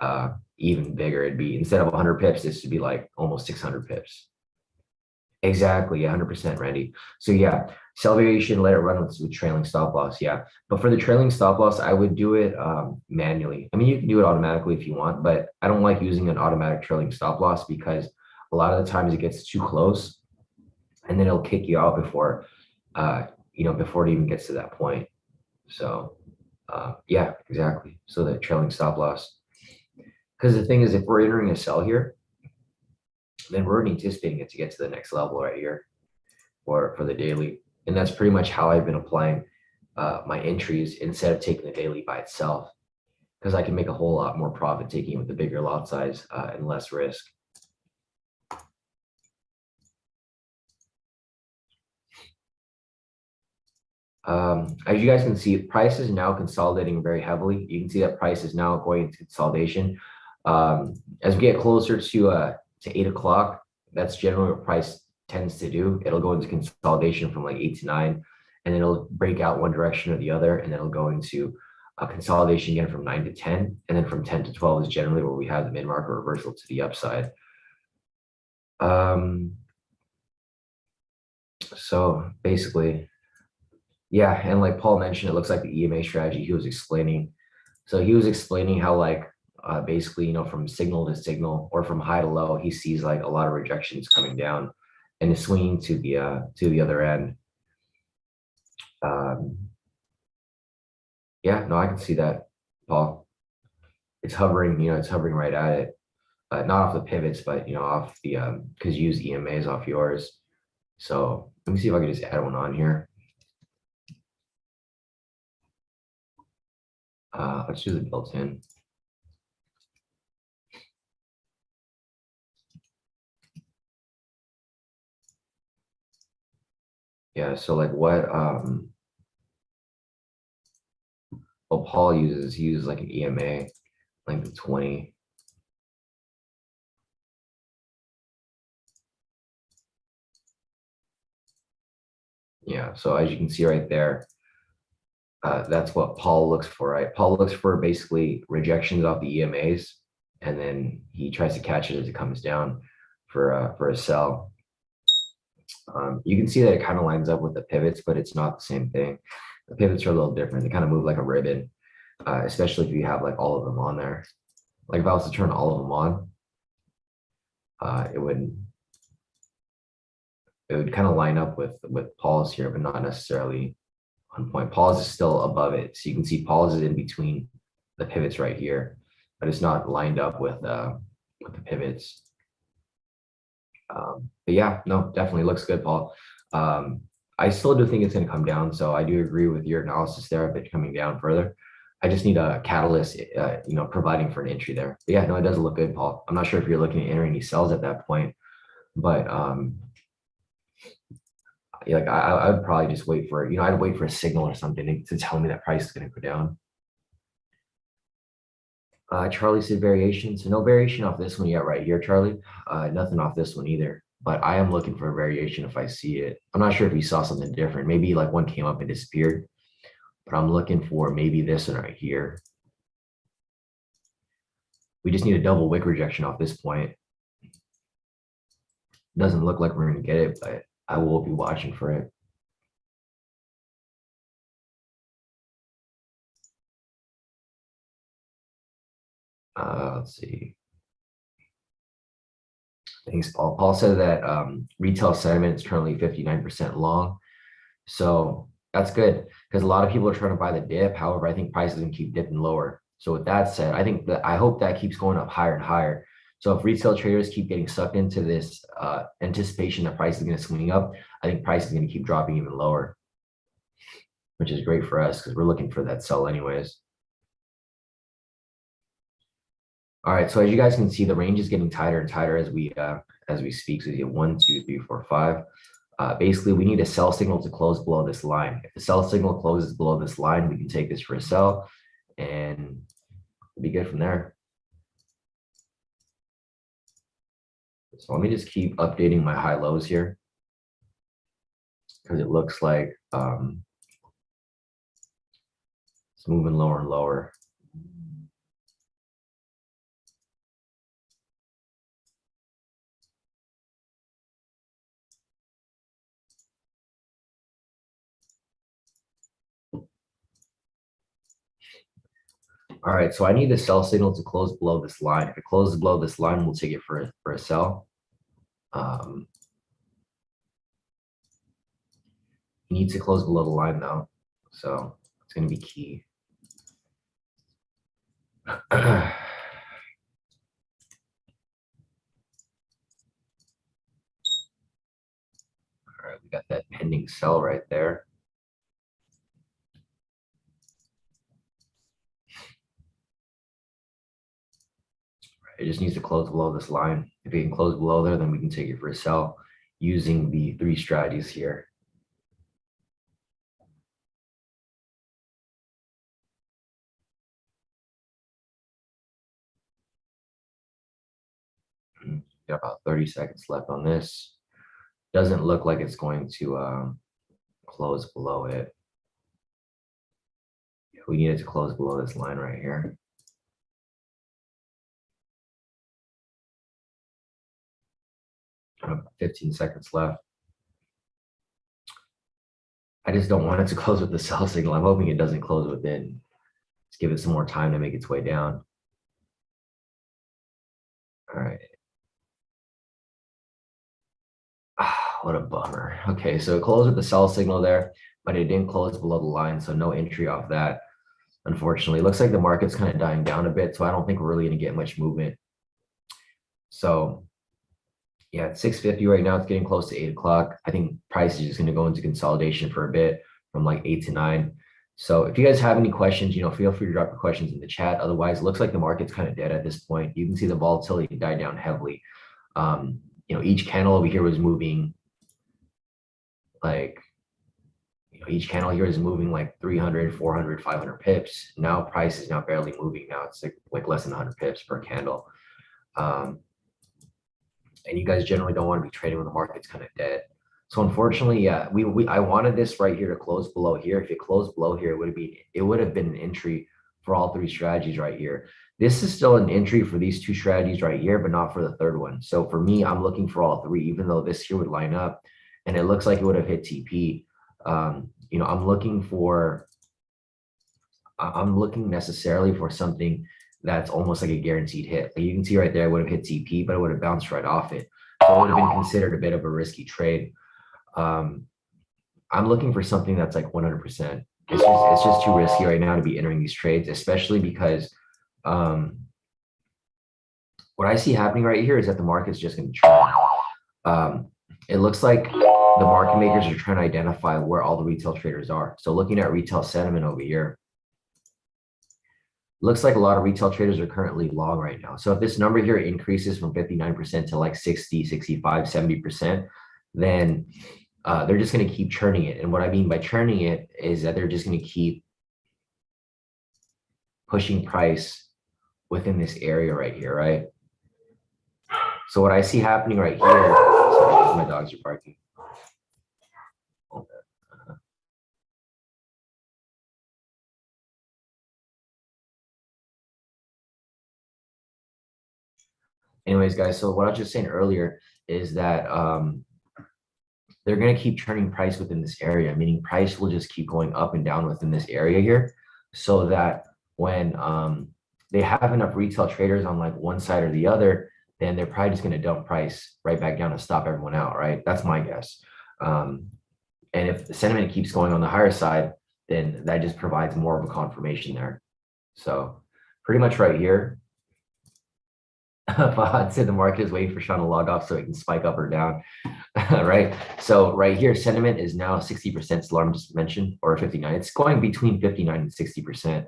even bigger. It'd be, instead of 100 pips, this would be like almost 600 pips. Exactly, 100%, Randy. So yeah, sell variation, let it run with trailing stop loss. Yeah, but for the trailing stop loss, I would do it manually. I mean, you can do it automatically if you want, but I don't like using an automatic trailing stop loss, because a lot of the times it gets too close, and then it'll kick you out before, you know, before it even gets to that point. So yeah, exactly. So the trailing stop loss, because the thing is, if we're entering a sell here, then we're anticipating it to get to the next level right here, or for the daily. And that's pretty much how I've been applying my entries, instead of taking the daily by itself, because I can make a whole lot more profit taking it with the bigger lot size and less risk. As you guys can see, price is now consolidating very heavily. You can see that price is now going into consolidation. As we get closer to 8 o'clock, that's generally what price tends to do. It'll go into consolidation from like 8 to 9, and then it'll break out one direction or the other, and then it'll go into consolidation again from 9 to 10, and then from 10 to 12 is generally where we have the mid-market reversal to the upside. So basically, yeah, and like Paul mentioned, it looks like the EMA strategy he was explaining. So he was explaining how like basically, you know, from signal to signal or from high to low, he sees like a lot of rejections coming down and is swinging to the other end. Yeah, no, I can see that, Paul. It's hovering, you know, it's hovering right at it. Not off the pivots, but you know, off the because you use EMAs off yours. So let me see if I can just add one on here. Let's do the built-in. Yeah, so like what Paul uses, he uses like an EMA length of 20. Yeah, so as you can see right there, that's what Paul looks for, right? Paul looks for basically rejections off the EMAs, and then he tries to catch it as it comes down for a sell. You can see that it kind of lines up with the pivots, but it's not the same thing. The pivots are a little different. They kind of move like a ribbon, especially if you have like all of them on there. Like if I was to turn all of them on, it would kind of line up with Paul's here, but not necessarily on point. Paul's is still above it, so you can see Paul's is in between the pivots right here, but it's not lined up with the pivots. But yeah, no, definitely looks good, Paul. I still do think it's going to come down, so I do agree with your analysis there of it coming down further. I just need a catalyst, providing for an entry there. But yeah, no, it does look good, Paul. I'm not sure if you're looking to enter any sells at that point, but like I would probably just wait for, I'd wait for a signal or something to tell me that price is going to go down. Charlie said variation. So no variation off this one yet right here, Charlie. Nothing off this one either. But I am looking for a variation if I see it. I'm not sure if you saw something different. Maybe like one came up and disappeared. But I'm looking for maybe this one right here. We just need a double wick rejection off this point. Doesn't look like we're going to get it, but I will be watching for it. Let's see. Thanks, Paul. Paul said that retail sentiment is currently 59% long. So that's good because a lot of people are trying to buy the dip. However, I think prices can keep dipping lower. So with that said, I hope that keeps going up higher and higher. So if retail traders keep getting sucked into this anticipation that price is going to swing up, I think price is going to keep dropping even lower, which is great for us because we're looking for that sell anyways. All right, so as you guys can see, the range is getting tighter and tighter as we speak. So you get 1, 2, 3, 4, 5. Basically, we need a sell signal to close below this line. If the sell signal closes below this line, we can take this for a sell and be good from there. So let me just keep updating my high lows here because it looks like it's moving lower and lower. All right, so I need the sell signal to close below this line. If it closes below this line, we'll take it for a sell. You need to close below the line though, so it's going to be key. All right, we got that pending sell right there. It just needs to close below this line. If it can close below there, then we can take it for a sell using the 3 strategies here. Got about 30 seconds left on this. Doesn't look like it's going to close below it. We need it to close below this line right here. About 15 seconds left. I just don't want it to close with the sell signal. I'm hoping it doesn't close within. Let's give it some more time to make its way down. All right. What a bummer. Okay, so it closed with the sell signal there, but it didn't close below the line, so no entry off that. Unfortunately, it looks like the market's kind of dying down a bit, so I don't think we're really going to get much movement. So yeah, it's 6:50 right now. It's getting close to 8 o'clock. I think price is just going to go into consolidation for a bit from like 8 to 9. So if you guys have any questions, feel free to drop your questions in the chat. Otherwise, it looks like the market's kind of dead at this point. You can see the volatility died down heavily. Each candle over here was moving like, each candle here is moving like 300, 400, 500 pips. Now price is now barely moving. Now it's like less than 100 pips per candle. And you guys generally don't want to be trading when the market's kind of dead. So unfortunately, yeah, I wanted this right here to close below here. If it closed below here, it would have been an entry for all 3 strategies right here. This is still an entry for these 2 strategies right here, but not for the third one. So for me, I'm looking for all 3, even though this here would line up and it looks like it would have hit TP. I'm looking necessarily for something that's almost like a guaranteed hit. Like you can see right there, I would have hit TP, but it would have bounced right off it. So it would have been considered a bit of a risky trade. I'm looking for something that's like 100%. It's just too risky right now to be entering these trades, especially because what I see happening right here is that the market's just going to trend. It looks like the market makers are trying to identify where all the retail traders are. So looking at retail sentiment over here, looks like a lot of retail traders are currently long right now. So if this number here increases from 59% to like 60, 65, 70%, then they're just going to keep churning it. And what I mean by churning it is that they're just going to keep pushing price within this area right here, right? So what I see happening right here, sorry, my dogs are barking. Anyways, guys, so what I was just saying earlier is that they're going to keep churning price within this area, meaning price will just keep going up and down within this area here, so that when they have enough retail traders on like one side or the other, then they're probably just going to dump price right back down to stop everyone out, right? That's my guess. And if the sentiment keeps going on the higher side, then that just provides more of a confirmation there. So pretty much right here, Fahad said the market is waiting for Sean to log off so it can spike up or down, right? So right here, sentiment is now 60%, Alarm just mentioned, or 59. It's going between 59 and 60%.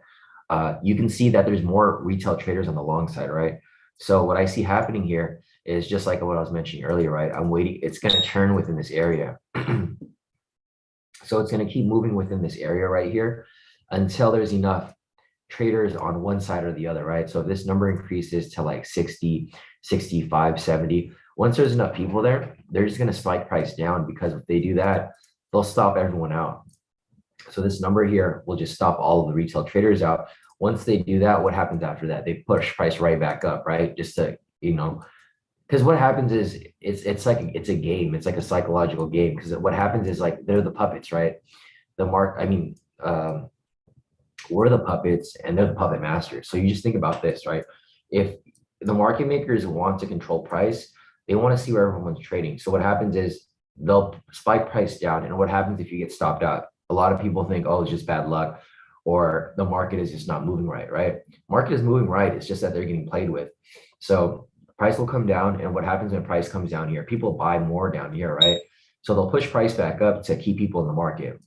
You can see that there's more retail traders on the long side, right? So what I see happening here is just like what I was mentioning earlier, right? I'm waiting, it's going to churn within this area. So it's going to keep moving within this area right here until there's enough traders on one side or the other, right? So if this number increases to like 60, 65, 70, once there's enough people there, they're just going to spike price down, because if they do that, they'll stop everyone out. So this number here will just stop all of the retail traders out. Once they do that, what happens after that? They push price right back up, right? Just to, because what happens is it's like it's a game. It's like a psychological game, because what happens is like they're the puppets, right? We're the puppets and they're the puppet masters. So you just think about this, right? If the market makers want to control price, they want to see where everyone's trading. So what happens is they'll spike price down. And what happens if you get stopped out? A lot of people think, oh, it's just bad luck, or the market is just not moving right, right? Market is moving right. It's just that they're getting played with. So price will come down. And what happens when price comes down here? People buy more down here, right? So they'll push price back up to keep people in the market.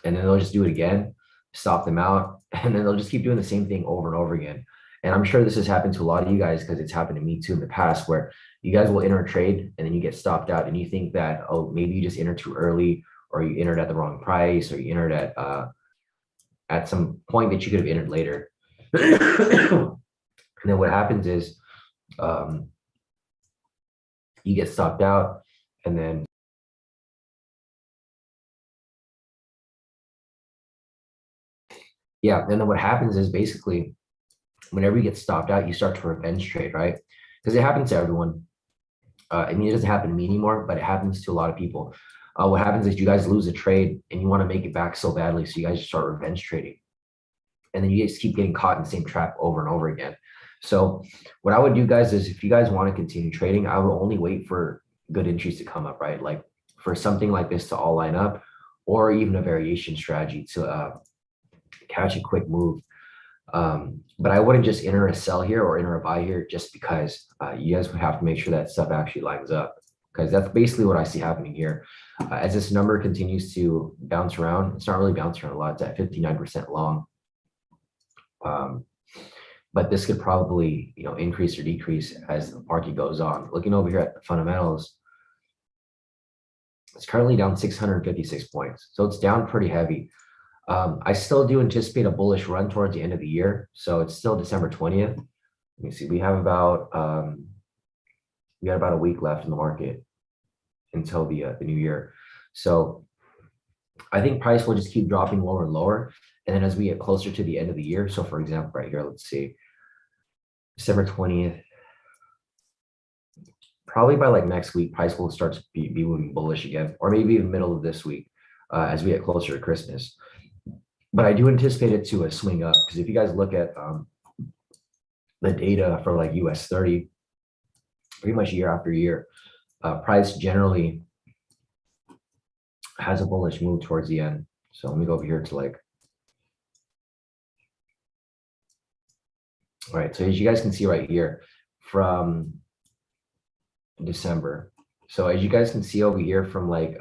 And then they'll just do it again, stop them out, and then they'll just keep doing the same thing over and over again. And I'm sure this has happened to a lot of you guys, because it's happened to me too in the past, where you guys will enter a trade and then you get stopped out and you think that, oh, maybe you just entered too early, or you entered at the wrong price, or you entered at some point that you could have entered later. And then what happens is you get stopped out, and then yeah, and then what happens is basically whenever you get stopped out, you start to revenge trade, right? Because it happens to everyone. I mean, it doesn't happen to me anymore, but it happens to a lot of people. What happens is you guys lose a trade and you want to make it back so badly, so you guys start revenge trading. And then you just keep getting caught in the same trap over and over again. So what I would do, guys, is if you guys want to continue trading, I would only wait for good entries to come up, right? Like for something like this to all line up, or even a variation strategy to catch a quick move. But I wouldn't just enter a sell here or enter a buy here just because. You guys would have to make sure that stuff actually lines up, because that's basically what I see happening here. As this number continues to bounce around, it's not really bouncing around a lot. It's at 59% long. But this could probably, increase or decrease as the market goes on. Looking over here at the fundamentals, it's currently down 656 points. So it's down pretty heavy. I still do anticipate a bullish run towards the end of the year. So it's still December 20th. Let me see. We have about we got about a week left in the market until the new year. So I think price will just keep dropping lower and lower. And then as we get closer to the end of the year, so for example, right here, let's see, December 20th, probably by like next week, price will start to be moving bullish again, or maybe even middle of this week as we get closer to Christmas. But I do anticipate it to swing up, because if you guys look at the data for like US 30, pretty much year after year, price generally has a bullish move towards the end. So let me go over here to like, all right, so as you guys can see right here from December. So as you guys can see over here from like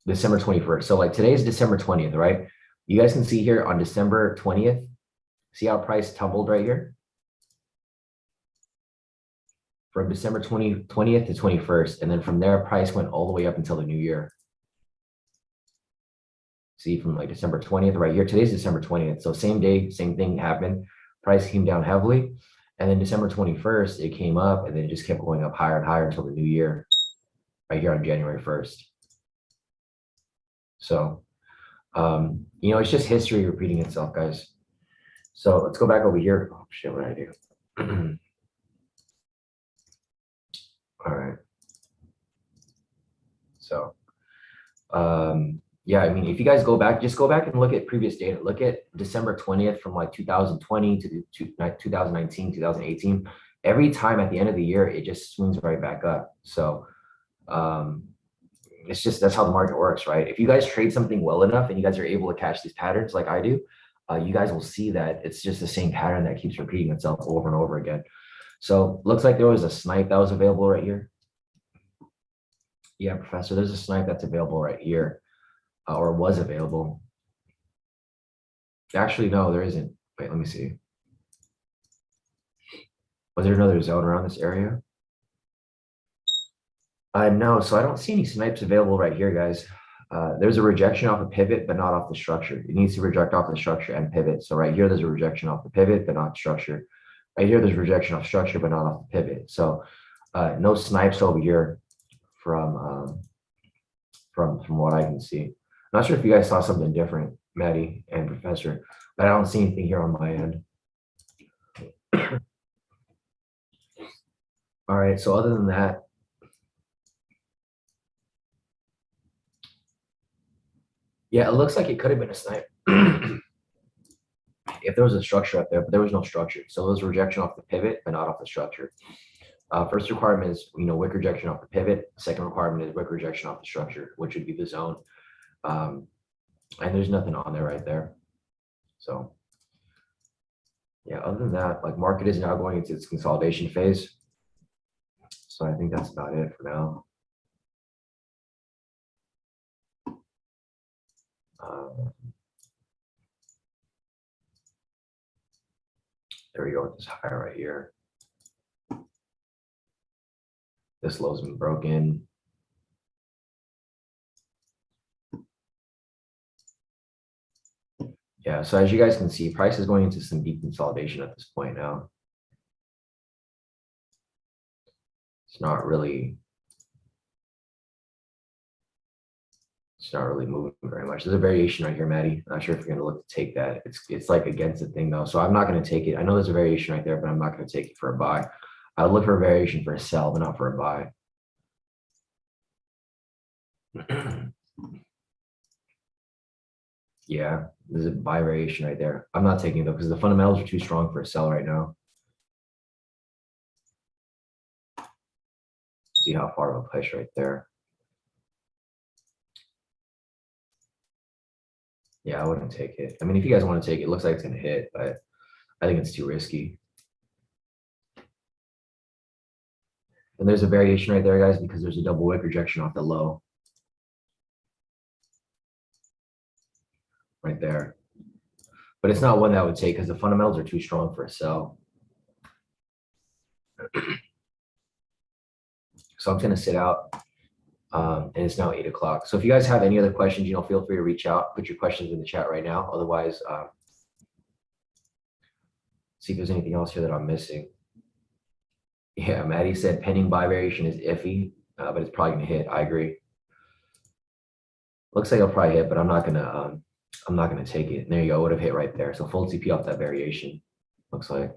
December 21st. So like today is December 20th, right? You guys can see here on December 20th, see how price tumbled right here? From December 20th to 21st. And then from there, price went all the way up until the new year. See, from like December 20th right here, today's December 20th. So same day, same thing happened. Price came down heavily. And then December 21st, it came up and then it just kept going up higher and higher until the new year, right here on January 1st. So, you know, it's just history repeating itself, guys. So let's go back over here. Oh, shit, what did I do? All right. So, yeah, I mean, if you guys go back, just go back and look at previous data. Look at December 20th from like 2020 to 2019, 2018. Every time at the end of the year, it just swings right back up. So it's just, that's how the market works, right? If you guys trade something well enough and you guys are able to catch these patterns like I do, you guys will see that it's just the same pattern that keeps repeating itself over and over again. So looks like there was a snipe that was available right here. Yeah, Professor, there's a snipe that's available right here. Or was available. Actually, no, there isn't. Wait, let me see. Was there another zone around this area? No, so I don't see any snipes available right here, guys. There's a rejection off the pivot, but not off the structure. It needs to reject off the structure and pivot. So right here, there's a rejection off the pivot, but not structure. Right here, there's rejection off structure, but not off the pivot. So no snipes over here from what I can see. Not sure if you guys saw something different, Maddie and Professor, but I don't see anything here on my end. All right, so other than that, yeah, it looks like it could have been a snipe if there was a structure up there, but there was no structure. So it was rejection off the pivot, but not off the structure. First requirement is, you know, wick rejection off the pivot. Second requirement is wick rejection off the structure, which would be the zone. And there's nothing on there right there. So yeah, other than that, like market is now going into its consolidation phase. So I think that's about it for now. There we go with this high right here. This low's been broken. Yeah, so as you guys can see, price is going into some deep consolidation at this point now. It's not really moving very much. There's a variation right here, Maddie. Not sure if you're gonna look to take that. It's like against the thing though. So I'm not gonna take it. I know there's a variation right there, but I'm not gonna take it for a buy. I would look for a variation for a sell, but not for a buy. Yeah, there's a buy variation right there. I'm not taking it though because the fundamentals are too strong for a sell right now. See how far of a push right there. Yeah, I wouldn't take it. I mean, if you guys want to take it, it looks like it's going to hit, but I think it's too risky. And there's a variation right there, guys, because there's a double wick rejection off the low. Right there. But it's not one that I would take because the fundamentals are too strong for a sell. So I'm going to sit out. And it's now 8 o'clock. So if you guys have any other questions, you know, feel free to reach out, put your questions in the chat right now. Otherwise, see if there's anything else here that I'm missing. Yeah, Maddie said pending buy variation is iffy, but it's probably gonna hit. I agree. Looks like it'll probably hit, but I'm not gonna take it. And there you go, it would have hit right there. So full TP off that variation, looks like.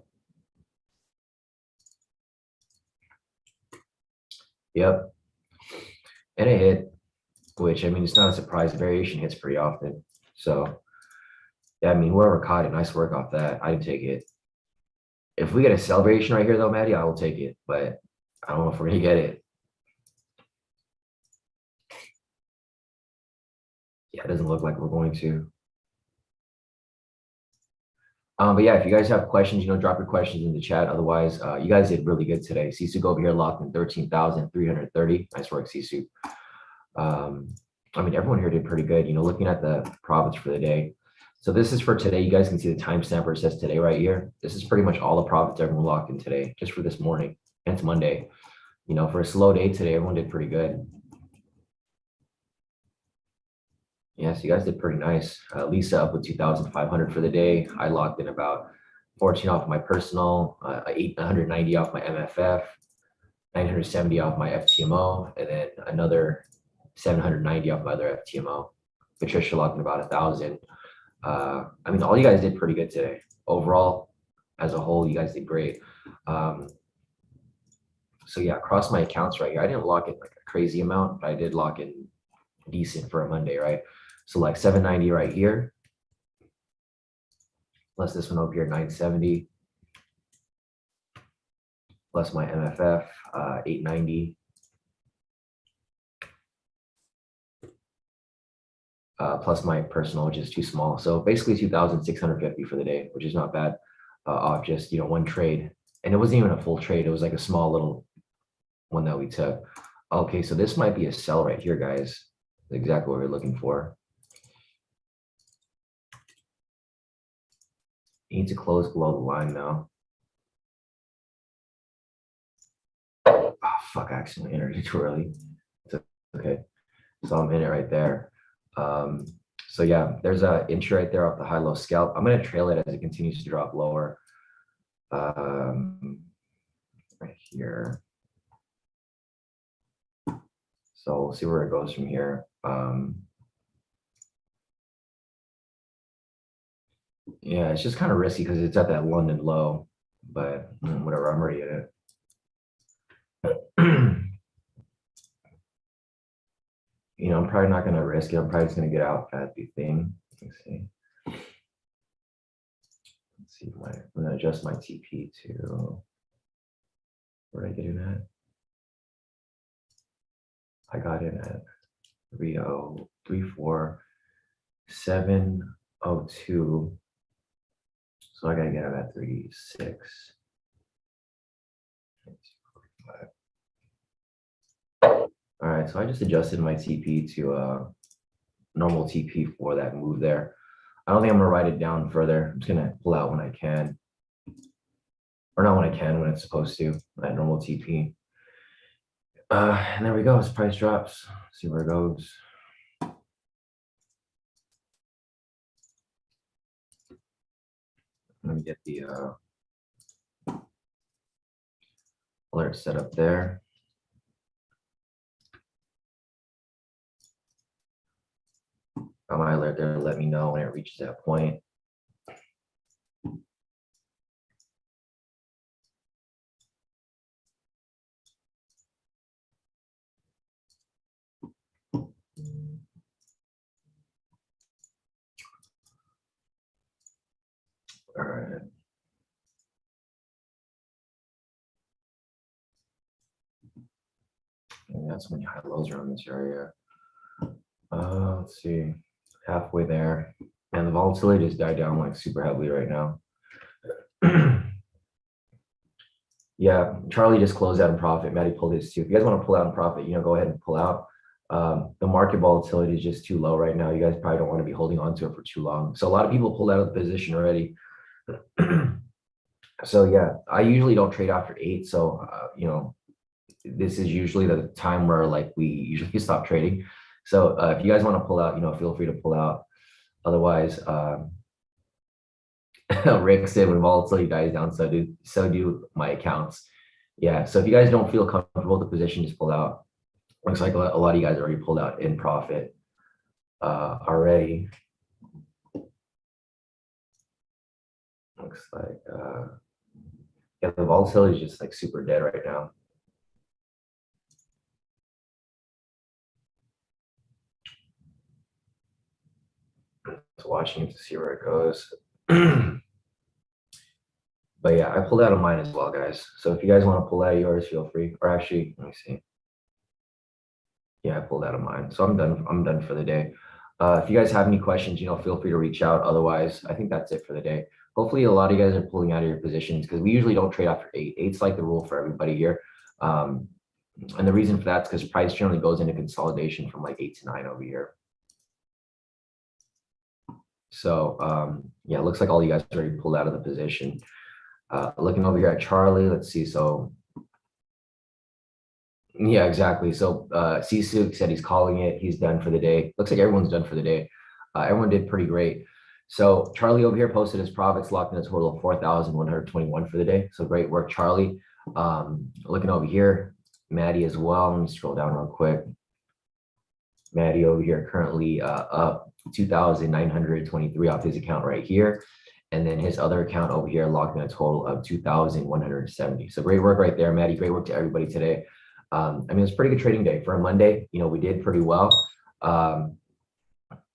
Yep. And it hit, which I mean, it's not a surprise. Variation hits pretty often. So yeah, I mean, whoever caught it, nice work off that. I didn't take it. If we get a sell variation right here though, Maddie, I will take it, but I don't know if we're gonna get it. Yeah, it doesn't look like we're going to. But yeah, if you guys have questions, you know, drop your questions in the chat. Otherwise, you guys did really good today. Sisu go over here locked in 13,330. Nice work, Sisu. I mean, everyone here did pretty good. You know, looking at the profits for the day, So this is for today. You guys can see the timestamp where it says today right here. This is pretty much all the profits everyone locked in today, just for this morning. And it's Monday. You know, for a slow day today, everyone did pretty good. Yes, you guys did pretty nice. Lisa up with 2,500 for the day. I locked in about 14 off my personal, 890 off my MFF, 970 off my FTMO, and then another 790 off my other FTMO. Patricia locked in about 1,000. I mean, all you guys did pretty good today. Overall, as a whole, you guys did great. So yeah, across my accounts right here, I didn't lock in like a crazy amount, but I did lock in decent for a Monday, right? So like 790 right here, plus this one over here, 970, plus my MFF, 890. Plus my personal, which is too small. So basically 2,650 for the day, which is not bad off just, you know, one trade. And it wasn't even a full trade. It was like a small little one that we took. Okay, so this might be a sell right here, guys. Exactly what we're looking for. You need to close below the line now. Oh, fuck, I accidentally entered it too early. It's okay. So I'm in it right there. So yeah, there's a entry right there off the high-low scalp. I'm going to trail it as it continues to drop lower. Right here. So we'll see where it goes from here. Yeah, it's just kind of risky because it's at that London low, but whatever, I'm already in it. You know, I'm probably not going to risk it. I'm probably just going to get out at the thing. Let's see. Let's see. I'm going to adjust my TP to where did I get in at? I got in at 3034,702. So I got to get out at 36. All right, so I just adjusted my TP to a normal TP for that move there. I don't think I'm gonna write it down further. I'm just gonna pull out when I can, or not when I can, when it's supposed to, that normal TP. And there we go, as price drops, see where it goes. Let me get the alert set up there. Got my alert there to let me know when it reaches that point. All right. And that's many high lows around this area. Let's see, halfway there. And the volatility just died down like super heavily right now. Yeah, Charlie just closed out in profit. Maddie pulled his too. If you guys want to pull out in profit, you know, go ahead and pull out. The market volatility is just too low right now. You guys probably don't want to be holding on to it for too long. So a lot of people pulled out of the position already. So yeah, I usually don't trade after 8. So, you know, this is usually the time where like we usually stop trading. So if you guys want to pull out, you know, feel free to pull out. Otherwise, Rick said when volatility dies down, so do my accounts. Yeah, so if you guys don't feel comfortable with the position, just pull out. Looks like a lot of you guys already pulled out in profit already. Looks like yeah, the volatility is just like super dead right now. Just watching it to see where it goes. But yeah, I pulled out of mine as well, guys. So if you guys want to pull out of yours, feel free. Or actually, let me see. Yeah, I pulled out of mine. So I'm done. I'm done for the day. If you guys have any questions, you know, feel free to reach out. Otherwise, I think that's it for the day. Hopefully, a lot of you guys are pulling out of your positions because we usually don't trade after 8. 8's like the rule for everybody here. And the reason for that is because price generally goes into consolidation from like 8 to 9 over here. So yeah, it looks like all you guys already pulled out of the position. Looking over here at Charlie, let's see. So yeah, exactly. So Sisu said he's calling it. He's done for the day. Looks like everyone's done for the day. Everyone did pretty great. So Charlie over here posted his profits, locked in a total of 4,121 for the day. So great work, Charlie. Looking over here, Maddie as well. Let me scroll down real quick. Maddie over here currently up 2,923 off his account right here. And then his other account over here locked in a total of 2,170. So great work right there, Maddie. Great work to everybody today. I mean, it's a pretty good trading day for a Monday. You know, we did pretty well. A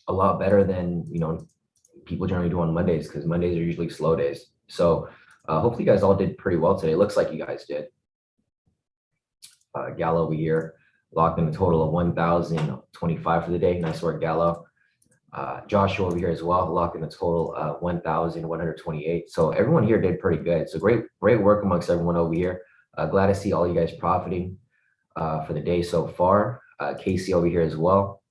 lot better than, you know, people generally do on Mondays, because Mondays are usually slow days. So hopefully you guys all did pretty well today. It looks like you guys did. Gallo over here locked in a total of 1,025 for the day. Nice work, Gallo. Joshua over here as well, locked in a total of 1,128. So everyone here did pretty good. So great work amongst everyone over here. Glad to see all you guys profiting for the day so far. Casey over here as well.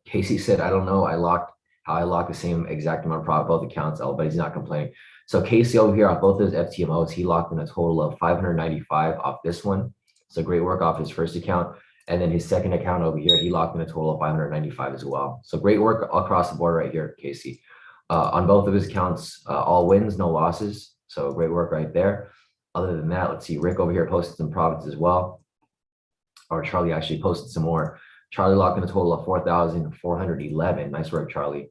Casey said, I don't know, how I locked the same exact amount of profit both accounts, but he's not complaining. So Casey over here on both those FTMOs, he locked in a total of 595 off this one. So great work off his first account. And then his second account over here, he locked in a total of 595 as well. So great work across the board right here, Casey. On both of his accounts, all wins, no losses. So great work right there. Other than that, let's see, Rick over here posted some profits as well. Or Charlie actually posted some more. Charlie locked in a total of 4,411. Nice work, Charlie.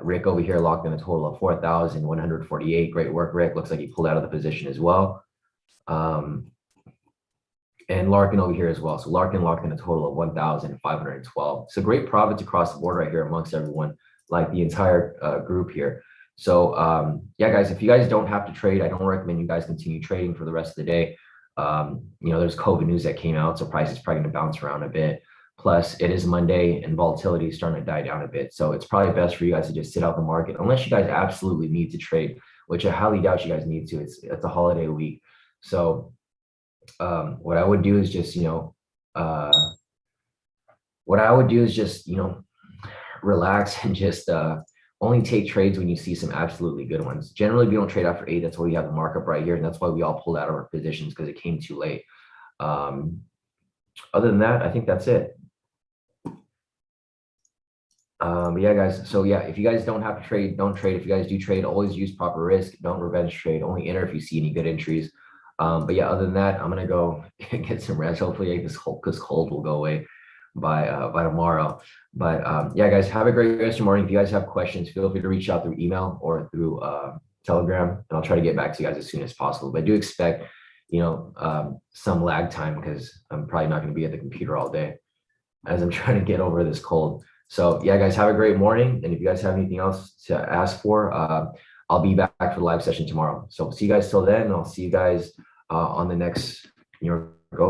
Rick over here locked in a total of 4,148. Great work, Rick. Looks like he pulled out of the position as well. And Larkin over here as well. So Larkin locked in a total of 1,512. So great profits across the board right here amongst everyone, like the entire group here. So yeah, guys, if you guys don't have to trade, I don't recommend you guys continue trading for the rest of the day. You know, there's COVID news that came out, so prices probably going to bounce around a bit. Plus, it is Monday and volatility is starting to die down a bit. So it's probably best for you guys to just sit out the market, unless you guys absolutely need to trade, which I highly doubt you guys need to. It's a holiday week. So what I would do is just, relax and just only take trades when you see some absolutely good ones. Generally, we don't trade after 8. That's why we have the markup right here. And that's why we all pulled out of our positions, because it came too late. Other than that, I think that's it. Yeah, guys. So yeah, if you guys don't have to trade, don't trade. If you guys do trade, always use proper risk. Don't revenge trade. Only enter if you see any good entries. But yeah, other than that, I'm gonna go get some rest. Hopefully, this cold will go away by tomorrow. But yeah, guys, have a great rest of your morning. If you guys have questions, feel free to reach out through email or through Telegram, and I'll try to get back to you guys as soon as possible. But do expect, some lag time, because I'm probably not going to be at the computer all day as I'm trying to get over this cold. So yeah, guys, have a great morning. And if you guys have anything else to ask for, I'll be back for the live session tomorrow. So see you guys till then, and I'll see you guys on the next,